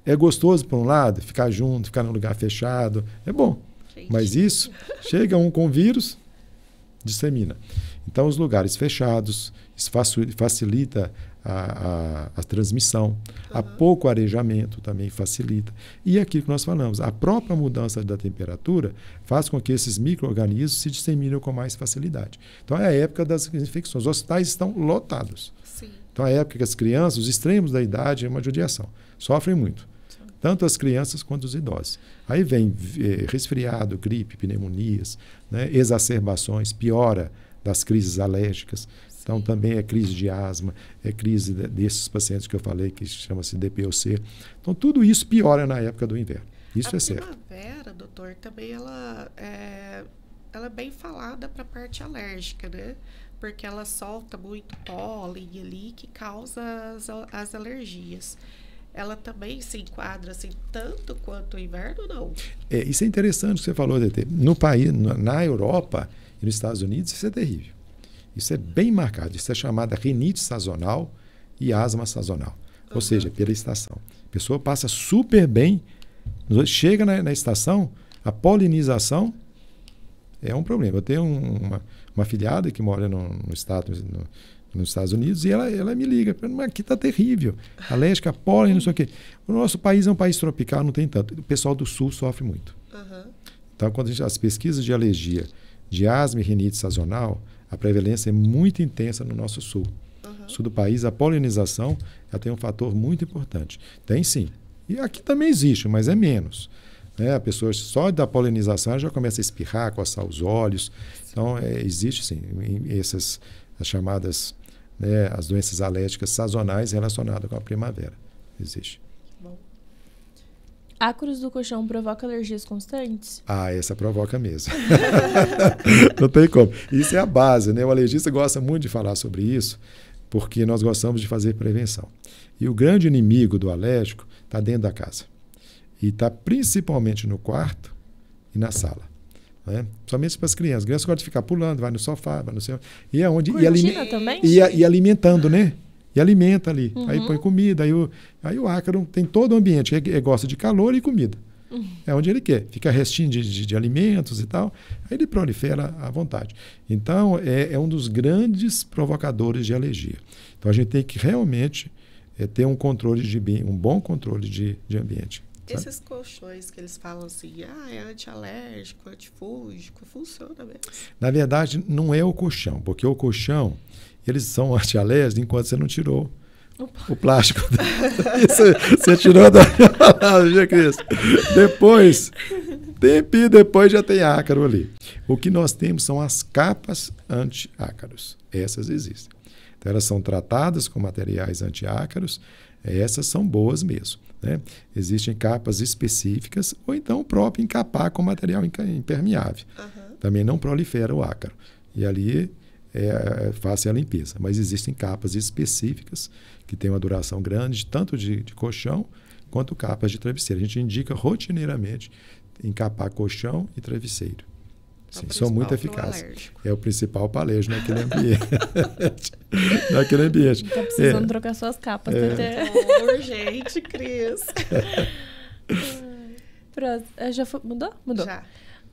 É gostoso, por um lado, ficar junto, ficar num lugar fechado, é bom. Gente. Mas isso, chega um com vírus, dissemina. Então, os lugares fechados, isso facilita a transmissão. A pouco arejamento também facilita. E aquilo que nós falamos, a própria mudança da temperatura faz com que esses micro-organismos se disseminem com mais facilidade. Então, é a época das infecções. Os hospitais estão lotados. Sim. Então, é a época que as crianças, os extremos da idade, é uma judiação. Sofrem muito. Tanto as crianças quanto os idosos. Aí vem resfriado, gripe, pneumonias, né, exacerbações, piora das crises alérgicas. Então, também é crise de asma, é crise desses pacientes que eu falei, que chama-se DPOC. Então, tudo isso piora na época do inverno. Isso é certo. A primavera, doutor, também ela é bem falada para a parte alérgica, né? Porque ela solta muito pólen ali, que causa as alergias. Ela também se enquadra assim, tanto quanto o inverno, não? Isso é interessante o que você falou, DT. No país, na Europa e nos Estados Unidos, isso é terrível. Isso é bem marcado. Isso é chamada rinite sazonal e asma sazonal. Ou seja, pela estação. A pessoa passa super bem, chega na estação, a polinização é um problema. Eu tenho uma afilhada que mora nos Estados Unidos, e ela me liga, mas aqui está terrível, alérgica a pólen, não sei o quê. O nosso país é um país tropical, não tem tanto. O pessoal do sul sofre muito. Então, quando as pesquisas de alergia, de asma e rinite sazonal, a prevalência é muito intensa no nosso sul. Sul do país, a polinização ela tem um fator muito importante. Tem sim. E aqui também existe, mas é menos. Né? A pessoa só da polinização já começa a espirrar, coçar os olhos. Então, existe sim essas as chamadas, né, as doenças alérgicas sazonais relacionadas com a primavera. Existe. Bom. Ácaros do colchão provoca alergias constantes? Essa provoca mesmo. Não tem como. Isso é a base, né? O alergista gosta muito de falar sobre isso, porque nós gostamos de fazer prevenção. E o grande inimigo do alérgico está dentro da casa. E está principalmente no quarto e na sala. Né? Somente para as crianças. As crianças gostam de ficar pulando, vai no sofá, vai no céu. E é onde. Também? E alimentando, né? E alimenta ali. Aí põe comida. Aí o ácaro tem todo o ambiente. Ele gosta de calor e comida. É onde ele quer. Fica restinho de alimentos e tal. Aí ele prolifera à vontade. Então, é um dos grandes provocadores de alergia. Então, a gente tem que realmente ter um bom controle de ambiente. Esses colchões que eles falam assim, é antialérgico, antifúngico, funciona mesmo? Na verdade, não é o colchão, porque o colchão, eles são antialérgicos enquanto você não tirou o plástico. Você tirou da Cris. Depois já tem ácaro ali. O que nós temos são as capas anti-ácaros. Essas existem. Então, elas são tratadas com materiais anti-ácaros. Essas são boas mesmo. Né? Existem capas específicas, ou então o próprio encapar com material impermeável. Também não prolifera o ácaro. E ali é fácil a limpeza. Mas existem capas específicas que têm uma duração grande, tanto de colchão quanto capas de travesseiro. A gente indica rotineiramente encapar colchão e travesseiro. Sim, são muito eficazes. É o principal para alérgico naquele ambiente. Naquele ambiente. Está precisando trocar suas capas. Urgente, Cris. Mudou? Já.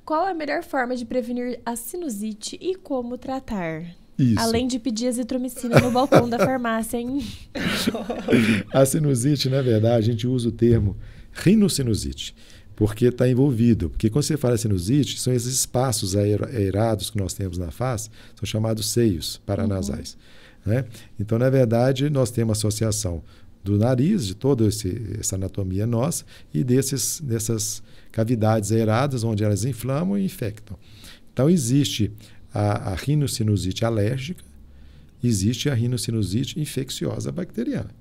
Qual é a melhor forma de prevenir a sinusite e como tratar? Isso. Além de pedir azitromicina no balcão da farmácia, hein? A sinusite, na verdade, a gente usa o termo rinocinusite, porque está envolvido. Porque quando você fala sinusite, são esses espaços aerados que nós temos na face, são chamados seios paranasais. Né? Então, na verdade, nós temos associação do nariz, de toda essa anatomia nossa, e dessas cavidades aeradas, onde elas inflamam e infectam. Então, existe a rinocinusite alérgica, existe a rinocinusite infecciosa bacteriana.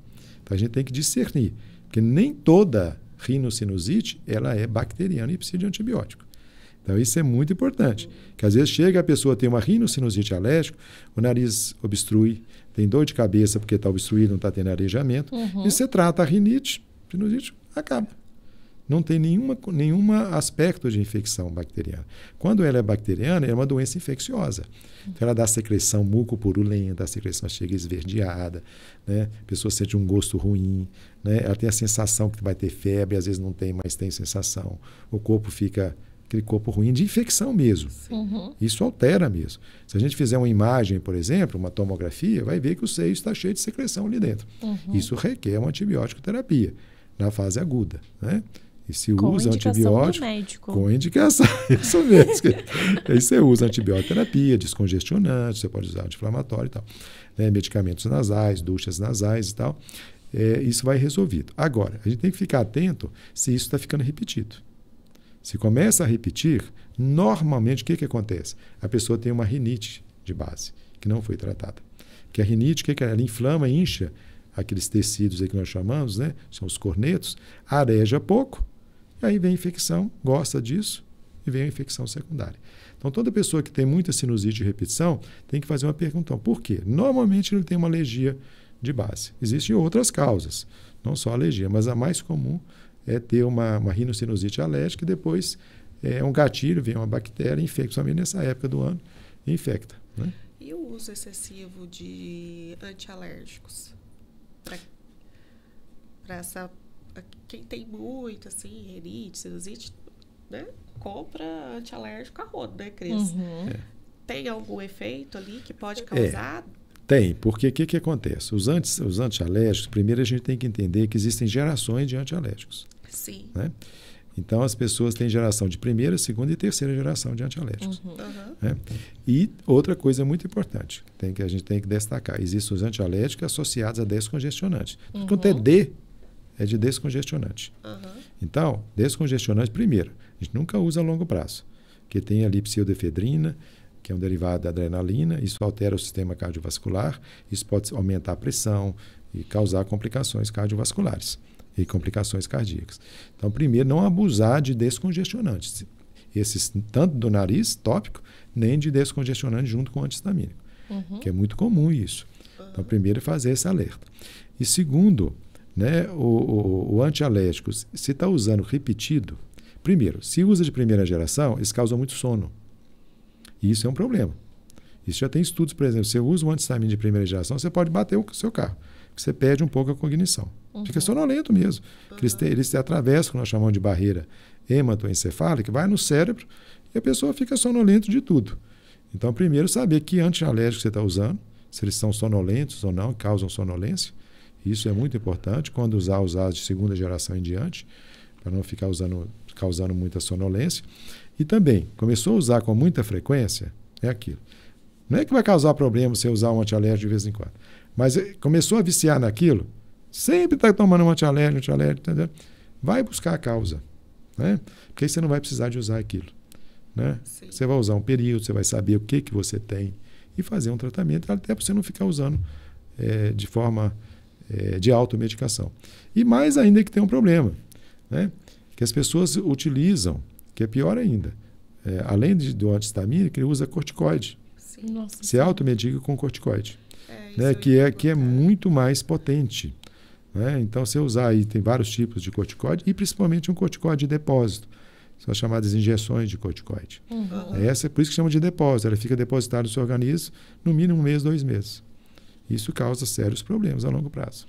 Então, a gente tem que discernir, porque nem toda rinocinusite ela é bacteriana e precisa de antibiótico. Então, isso é muito importante, que às vezes chega a pessoa tem uma rinocinusite alérgica, o nariz obstrui, tem dor de cabeça porque está obstruído, não está tendo arejamento, e você trata a rinite, sinusite, acaba. Não tem nenhum aspecto de infecção bacteriana. Quando ela é bacteriana, é uma doença infecciosa. Então, ela dá secreção mucopurulenta, a secreção chega esverdeada, né? A pessoa sente um gosto ruim, né? Ela tem a sensação que vai ter febre, às vezes não tem, mas tem sensação. O corpo fica aquele corpo ruim de infecção mesmo. Isso altera mesmo. Se a gente fizer uma imagem, por exemplo, uma tomografia, vai ver que o seio está cheio de secreção ali dentro. Isso requer uma antibiótico terapia na fase aguda, né? E se usa antibiótico com indicação, isso mesmo. Aí você usa antibioterapia, descongestionante, você pode usar anti-inflamatório e tal, né? Medicamentos nasais, duchas nasais e tal. Isso vai resolvido. Agora, a gente tem que ficar atento se isso está ficando repetido. Se começa a repetir, normalmente o que acontece? A pessoa tem uma rinite de base, que não foi tratada. Porque a rinite, o que é? Ela inflama, incha aqueles tecidos aí que nós chamamos, né? São os cornetos, areja pouco, e aí vem a infecção, gosta disso, e vem a infecção secundária. Então, toda pessoa que tem muita sinusite de repetição tem que fazer uma pergunta. Por quê? Normalmente ele tem uma alergia de base. Existem outras causas, não só alergia, mas a mais comum é ter uma rinocinusite alérgica e depois é um gatilho, vem uma bactéria, infecta, principalmente nessa época do ano, e infecta. Né? E o uso excessivo de antialérgicos? Para quem tem muito, assim, rinite, sinusite, né? Compra antialérgico a rodo, né, Cris? Tem algum efeito ali que pode causar? Tem, porque o que acontece? Os antialérgicos, primeiro a gente tem que entender que existem gerações de antialérgicos. Sim. Né? Então, as pessoas têm geração de primeira, segunda e terceira geração de antialérgicos. Né? E outra coisa muito importante, que a gente tem que destacar, existem os antialérgicos associados a descongestionantes. Quanto é D, é de descongestionante. Então, descongestionante, primeiro, a gente nunca usa a longo prazo, porque tem ali pseudoefedrina, que é um derivado da adrenalina, isso altera o sistema cardiovascular, isso pode aumentar a pressão e causar complicações cardiovasculares e complicações cardíacas. Então, primeiro, não abusar de descongestionantes, esses tanto do nariz, tópico, nem de descongestionante junto com o antihistamínico, que é muito comum isso. Então, primeiro, fazer esse alerta. E segundo, né, o antialérgico, se está usando repetido, primeiro, se usa de primeira geração, eles causam muito sono. E isso é um problema. Isso já tem estudos, por exemplo, você usa um antihistamínico de primeira geração, você pode bater o seu carro. Você perde um pouco a cognição. Fica sonolento mesmo. Eles atravessam o que nós chamamos de barreira hematoencefálica, vai no cérebro e a pessoa fica sonolenta de tudo. Então, primeiro, saber que antialérgico você está usando, se eles são sonolentos ou não, causam sonolência. Isso é muito importante quando usar de segunda geração em diante, para não ficar causando muita sonolência. E também, começou a usar com muita frequência, é aquilo. Não é que vai causar problema você usar um antialérgico de vez em quando, mas começou a viciar naquilo, sempre está tomando um antialérgico, entendeu? Vai buscar a causa, né? Porque aí você não vai precisar de usar aquilo. Né? Você vai usar um período, você vai saber o que você tem e fazer um tratamento, até para você não ficar usando de forma de automedicação. E mais ainda que tem um problema, né? Que as pessoas utilizam, que é pior ainda, além do antihistamínico, ele usa corticoide. Nossa, se automedica com corticoide, né? que é muito mais potente. Né? Então, se usar aí, tem vários tipos de corticoide e principalmente um corticoide de depósito. São as chamadas injeções de corticoide. Essa é por isso que chama de depósito. Ela fica depositada no seu organismo no mínimo 1 mês, 2 meses. Isso causa sérios problemas a longo prazo.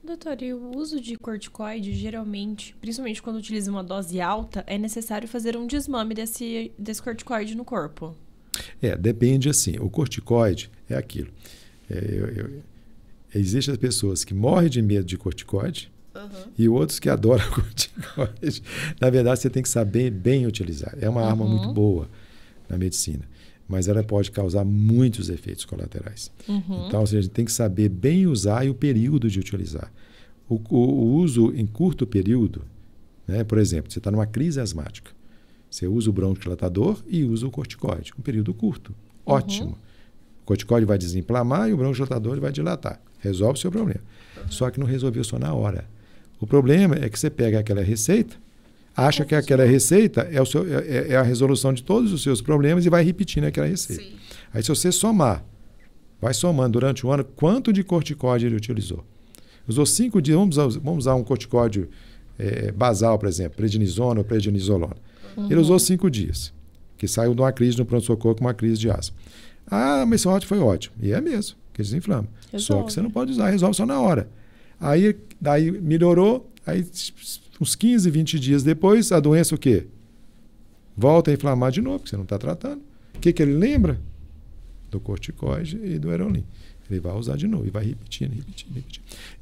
Doutor, e o uso de corticoide, geralmente, principalmente quando utiliza uma dose alta, é necessário fazer um desmame desse corticoide no corpo? Depende assim. O corticoide é aquilo. Existem as pessoas que morrem de medo de corticoide e outros que adoram corticoide. Na verdade, você tem que saber bem utilizar. É uma arma muito boa na medicina, mas ela pode causar muitos efeitos colaterais. Então, a gente tem que saber bem usar e o período de utilizar. O uso em curto período, né? Por exemplo, você está numa crise asmática. Você usa o bronquodilatador e usa o corticoide. Um período curto. Ótimo. O corticoide vai desinflamar e o bronquodilatador vai dilatar. Resolve o seu problema. Só que não resolveu só na hora. O problema é que você pega aquela receita, acha que aquela receita é a resolução de todos os seus problemas e vai repetindo aquela receita. Sim. Aí se você somar, vai somando durante o ano, quanto de corticoide ele utilizou? Usou 5 dias, vamos usar um corticóide basal, por exemplo, prednisona ou prednisolona. Ele usou 5 dias, que saiu de uma crise no pronto-socorro com uma crise de asma. Mas esse ótimo foi ótimo. E é mesmo, que desinflama. Só que você não pode usar, resolve só na hora. Daí melhorou, aí uns 15, 20 dias depois, a doença o quê? Volta a inflamar de novo, porque você não está tratando. O que ele lembra? Do corticoide e do Aerolim. Ele vai usar de novo e vai repetindo.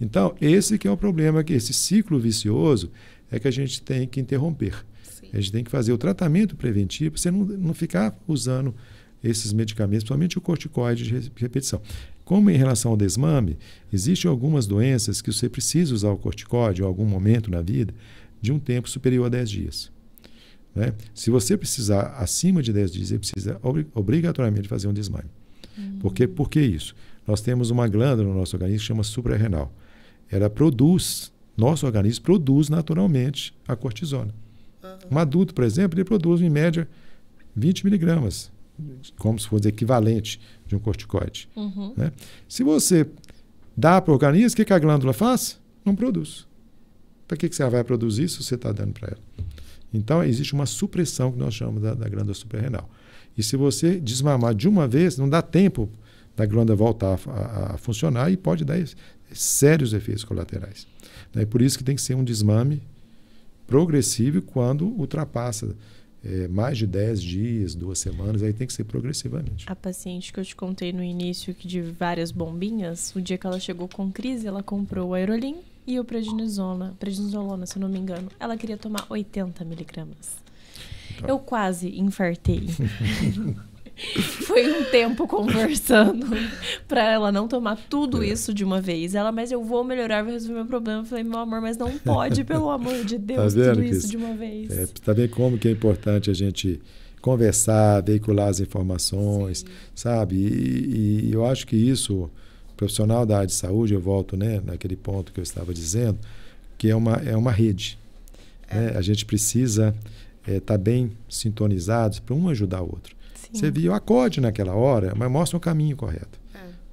Então, esse que é o problema, que esse ciclo vicioso é que a gente tem que interromper. Sim. A gente tem que fazer o tratamento preventivo para você não ficar usando esses medicamentos, principalmente o corticoide de repetição. Como em relação ao desmame, existem algumas doenças que você precisa usar o corticoide em algum momento na vida de um tempo superior a 10 dias. Né? Se você precisar acima de 10 dias, você precisa obrigatoriamente fazer um desmame. Por que isso? Nós temos uma glândula no nosso organismo que chama suprarrenal. Nosso organismo produz naturalmente a cortisona. Um adulto, por exemplo, ele produz em média 20 miligramas, como se fosse equivalente de um corticoide. Né? Se você dá para o organismo, o que a glândula faz? Não produz. Para que você vai produzir se você está dando para ela? Então, existe uma supressão que nós chamamos da glândula suprarrenal. E se você desmamar de uma vez, não dá tempo da glândula voltar a funcionar e pode dar sérios efeitos colaterais. É por isso que tem que ser um desmame progressivo quando ultrapassa mais de 10 dias, 2 semanas, aí tem que ser progressivamente. A paciente que eu te contei no início que de várias bombinhas, o dia que ela chegou com crise, ela comprou o Aerolim e o prednisolona, se eu não me engano. Ela queria tomar 80 miligramas. Então. Eu quase infartei. Foi um tempo conversando pra ela não tomar tudo isso de uma vez. Ela, mas eu vou melhorar, vou resolver meu problema. Eu falei, meu amor, mas não pode, pelo amor de Deus, tá tudo isso de uma vez. Tá vendo como que é importante a gente conversar, veicular as informações, sabe? E eu acho que isso, profissional da área de saúde, eu volto, né, naquele ponto que eu estava dizendo, que é uma rede. Né? A gente precisa estar bem sintonizados para um ajudar o outro. Você viu, acorde naquela hora, mas mostra o caminho correto.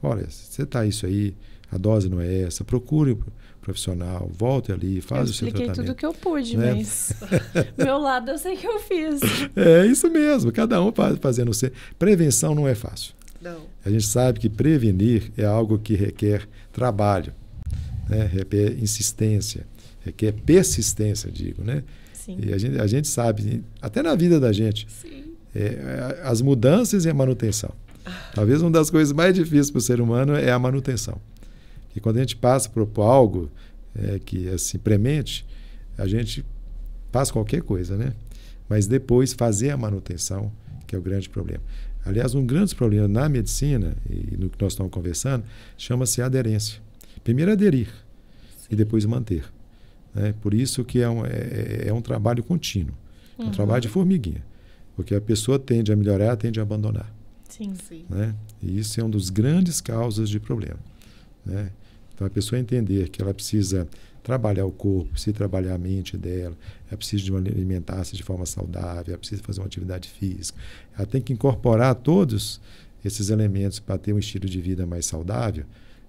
Olha, você está isso aí, a dose não é essa, procure o profissional, volte ali, faz o seu tratamento. Eu expliquei tudo que eu pude, né? Mas meu lado eu sei que eu fiz. É isso mesmo, cada um fazendo o seu. Prevenção não é fácil. Não. A gente sabe que prevenir é algo que requer trabalho, né? Requer insistência, requer persistência, digo, né? Sim. E a gente sabe, até na vida da gente, as mudanças e a manutenção. Talvez uma das coisas mais difíceis para o ser humano é a manutenção. E quando a gente passa por algo que é assim, premente, a gente faz qualquer coisa, né? Mas depois fazer a manutenção, que é o grande problema. Aliás, um grande problema na medicina, e no que nós estamos conversando, chama-se aderência. Primeiro aderir e depois manter. Né? Por isso que é um trabalho contínuo, um trabalho de formiguinha. Porque a pessoa tende a melhorar, tende a abandonar. Sim. Né? E isso é uma das grandes causas de problema. Né? Então, a pessoa entender que ela precisa trabalhar o corpo, precisa trabalhar a mente dela, ela precisa de alimentar-se de forma saudável, ela precisa fazer uma atividade física. Ela tem que incorporar todos esses elementos para ter um estilo de vida mais saudável.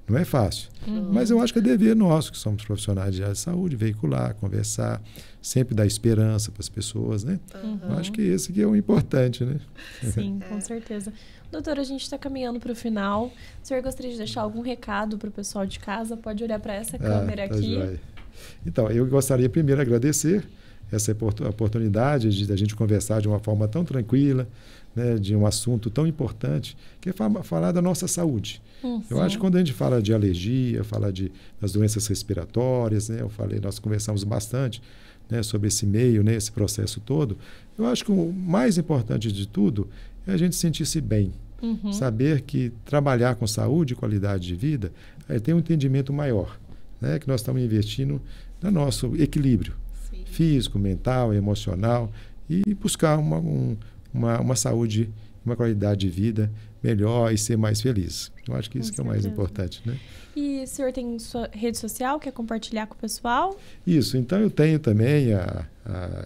Não é fácil. Mas eu acho que é dever nosso, que somos profissionais de área de saúde, veicular, conversar, sempre dar esperança para as pessoas, né? Eu acho que esse que é o importante, né? Sim, com certeza. Doutora, a gente está caminhando para o final. O senhor gostaria de deixar algum recado para o pessoal de casa? Pode olhar para essa câmera aqui. Joia. Então, eu gostaria primeiro de agradecer essa oportunidade de a gente conversar de uma forma tão tranquila, né, de um assunto tão importante, que é falar da nossa saúde. Eu acho que quando a gente fala de alergia, fala das doenças respiratórias, né, nós conversamos bastante, né, sobre esse meio, né, esse processo todo. Eu acho que o mais importante de tudo é a gente sentir-se bem. Saber que trabalhar com saúde e qualidade de vida tem um entendimento maior, né, que nós estamos investindo no nosso equilíbrio físico, mental, emocional e buscar uma saúde, uma qualidade de vida melhor e ser mais feliz. Eu acho que isso que é o mais importante, né? E o senhor tem sua rede social, quer compartilhar com o pessoal? Isso, então eu tenho também a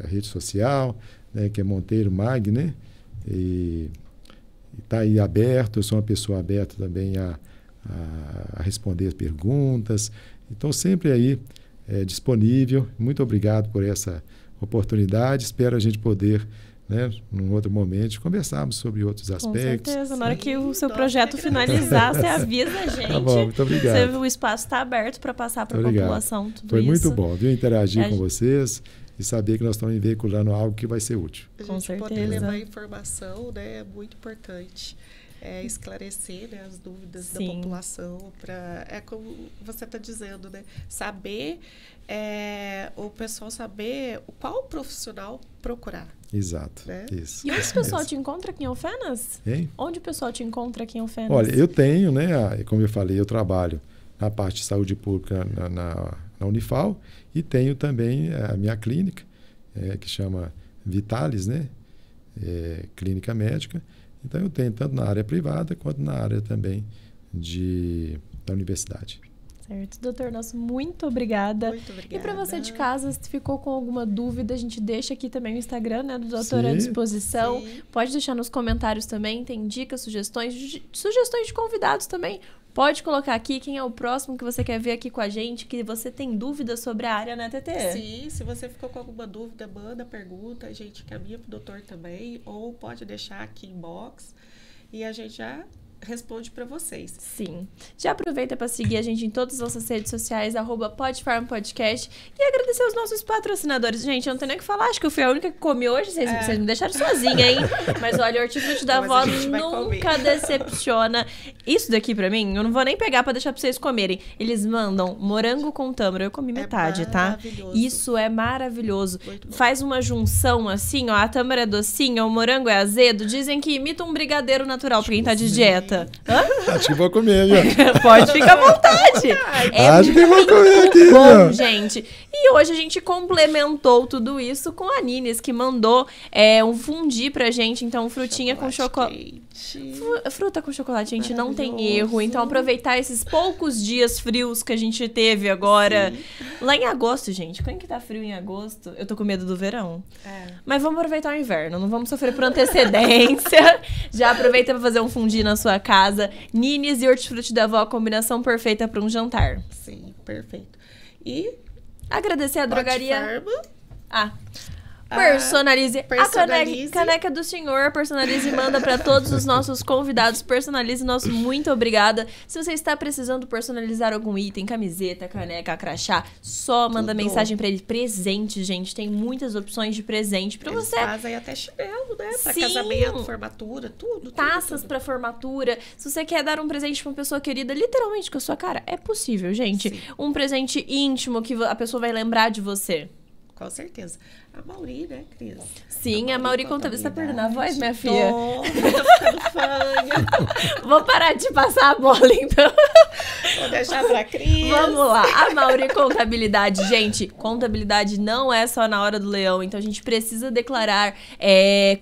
rede social, né, que é Monteiro Mag, né? E está aí aberto, eu sou uma pessoa aberta também a responder perguntas. Então, sempre aí disponível. Muito obrigado por essa oportunidade. Espero a gente poder, né, num outro momento, conversarmos sobre outros aspectos. Com certeza. Na hora que o seu projeto finalizar, você avisa a gente. Tá bom, muito obrigado. O espaço está aberto para passar para a população tudo Foi isso. muito bom, viu? Interagir com vocês e saber que nós estamos veiculando algo que vai ser útil. Com certeza. Poder levar informação, né, é muito importante. Esclarecer, né, as dúvidas da população, como você está dizendo, né, saber, o pessoal saber qual profissional procurar. Exato, né? Isso. E onde o pessoal te encontra aqui em Alfenas? Hein? Onde o pessoal te encontra aqui em Alfenas? Olha, eu tenho, né, como eu falei, eu trabalho na parte de saúde pública na Unifal e tenho também a minha clínica, que chama Vitalis, né, clínica médica. Então, eu tenho tanto na área privada quanto na área também da universidade. Certo. Doutor, muito obrigada. Muito obrigada. E para você de casa, se ficou com alguma dúvida, a gente deixa aqui também o Instagram, né, do doutor à disposição. Sim. Pode deixar nos comentários também, tem dicas, sugestões de convidados também. Pode colocar aqui quem é o próximo que você quer ver aqui com a gente, que você tem dúvidas sobre a área, né, TT? Sim, se você ficou com alguma dúvida, manda pergunta, a gente caminha pro doutor também, ou pode deixar aqui em box e a gente já responde para vocês. Sim. Já aproveita para seguir a gente em todas as nossas redes sociais, @PodFarmPodcast, e agradecer aos nossos patrocinadores. Gente, eu não tenho nem o que falar, acho que eu fui a única que comi hoje, vocês me deixaram sozinha, hein? Mas olha, o hortifruti da avó nunca decepciona. Isso daqui pra mim, eu não vou nem pegar pra deixar pra vocês comerem. Eles mandam morango com tâmara, eu comi metade, tá? Isso é maravilhoso. Faz uma junção assim, ó, a tâmara é docinha, o morango é azedo, dizem que imita um brigadeiro natural pra quem tá de dieta. Hã? Acho que vou comer, viu? Pode ficar à vontade. Acho que vou comer aqui, bom, viu? gente. E hoje a gente complementou tudo isso com a Nines, que mandou um fundi pra gente. Então, frutinha com chocolate. Fruta com chocolate, gente, não tem erro. Então, aproveitar esses poucos dias frios que a gente teve agora. Sim. Lá em agosto, gente. Quando que tá frio em agosto? Eu tô com medo do verão. Mas vamos aproveitar o inverno. Não vamos sofrer por antecedência. Já aproveita pra fazer um fundi na sua casa. Nines e hortifruti da avó, a combinação perfeita para um jantar. Sim, perfeito. E agradecer a drogaria. Personalize a caneca do senhor. Personalize e manda para todos os nossos convidados. Personalize nosso muito obrigada. Se você está precisando personalizar algum item, camiseta, caneca, crachá, só manda mensagem para ele. Presente, gente. Tem muitas opções de presente para você. Fazem até chinelo, né? Para casamento, formatura, tudo. Taças para formatura. Se você quer dar um presente para uma pessoa querida, literalmente com a sua cara, é possível, gente. Sim. Um presente íntimo que a pessoa vai lembrar de você. Com certeza. A Mauri, né, Cris? Sim, a Mauri Contabilidade. Você tá perdendo a voz, minha filha? Tô ficando fã. Vou parar de passar a bola, então. Vou deixar pra Cris. Vamos lá. A Mauri Contabilidade. Gente, contabilidade não é só na hora do leão. Então, a gente precisa declarar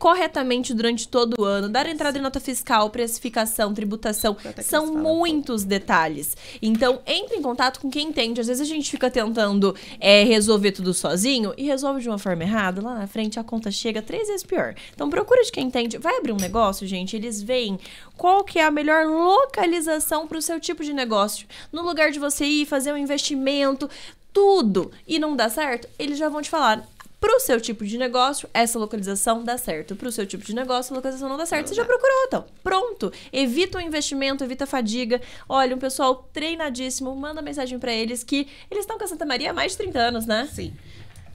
corretamente durante todo o ano. Dar entrada em nota fiscal, precificação, tributação. São muitos detalhes. Então, entre em contato com quem entende. Às vezes, a gente fica tentando resolver tudo sozinho e resolve de uma forma errada. Lá na frente, a conta chega 3 vezes pior. Então, procura de quem entende. Vai abrir um negócio, gente, eles veem qual que é a melhor localização para o seu tipo de negócio. No lugar de você ir fazer um investimento, tudo, e não dá certo, eles já vão te falar. Pro seu tipo de negócio, essa localização dá certo. Pro seu tipo de negócio, a localização não dá certo. Você já procurou, então. Pronto. Evita o investimento, evita a fadiga. Olha, um pessoal treinadíssimo. Manda mensagem pra eles que eles estão com a Santa Maria há mais de 30 anos, né? Sim.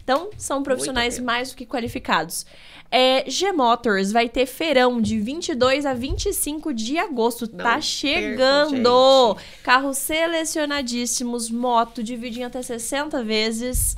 Então, são profissionais mais do que qualificados. G-Motors vai ter feirão de 22 a 25 de agosto. Tá chegando! Carros selecionadíssimos, moto, divide em até 60 vezes.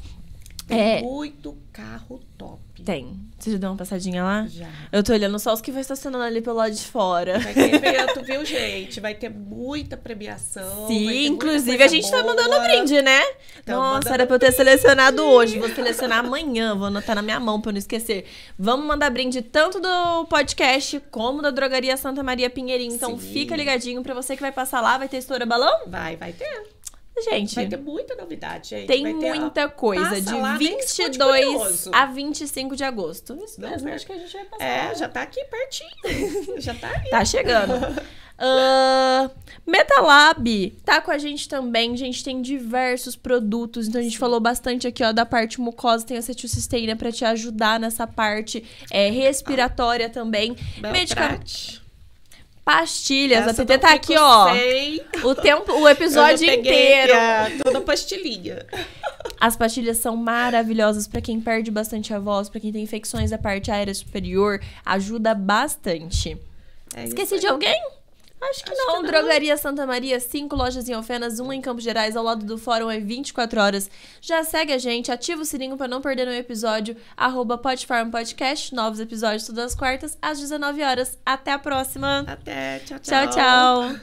Muito carro top. Tem. Você já deu uma passadinha lá? Já. Eu tô olhando só os que vai estacionando ali pelo lado de fora. Vai ter evento, viu, gente? Vai ter muita premiação. Sim, inclusive a gente tá mandando brinde, né? Nossa, era pra eu ter selecionado hoje. Vou selecionar amanhã, vou anotar na minha mão pra eu não esquecer. Vamos mandar brinde tanto do podcast como da Drogaria Santa Maria Pinheirinho. Então fica ligadinho pra você que vai passar lá. Vai ter estoura balão? Vai ter. Gente, vai ter muita novidade, gente. Tem muita coisa. De 22 a 25 de agosto. Isso mesmo, acho que a gente vai passar. Já tá aqui pertinho. Já tá ali. Tá chegando. Metalab tá com a gente também. A gente tem diversos produtos. Então a gente falou bastante aqui, ó, da parte mucosa. Tem a Acetilcisteína pra te ajudar nessa parte respiratória também. Medicamento. Pastilhas, a TT tá aqui, ó. O episódio inteiro. Toda pastilhinha. As pastilhas são maravilhosas pra quem perde bastante a voz, pra quem tem infecções da parte aérea superior. Ajuda bastante. Esqueci de alguém? Acho que não. Drogaria Santa Maria, 5 lojas em Alfenas, 1 em Campos Gerais, ao lado do fórum, 24 horas. Já segue a gente, ativa o sininho pra não perder nenhum episódio, @podfarmpodcast, novos episódios todas as quartas, às 19 horas. Até a próxima. Até, tchau. Tchau.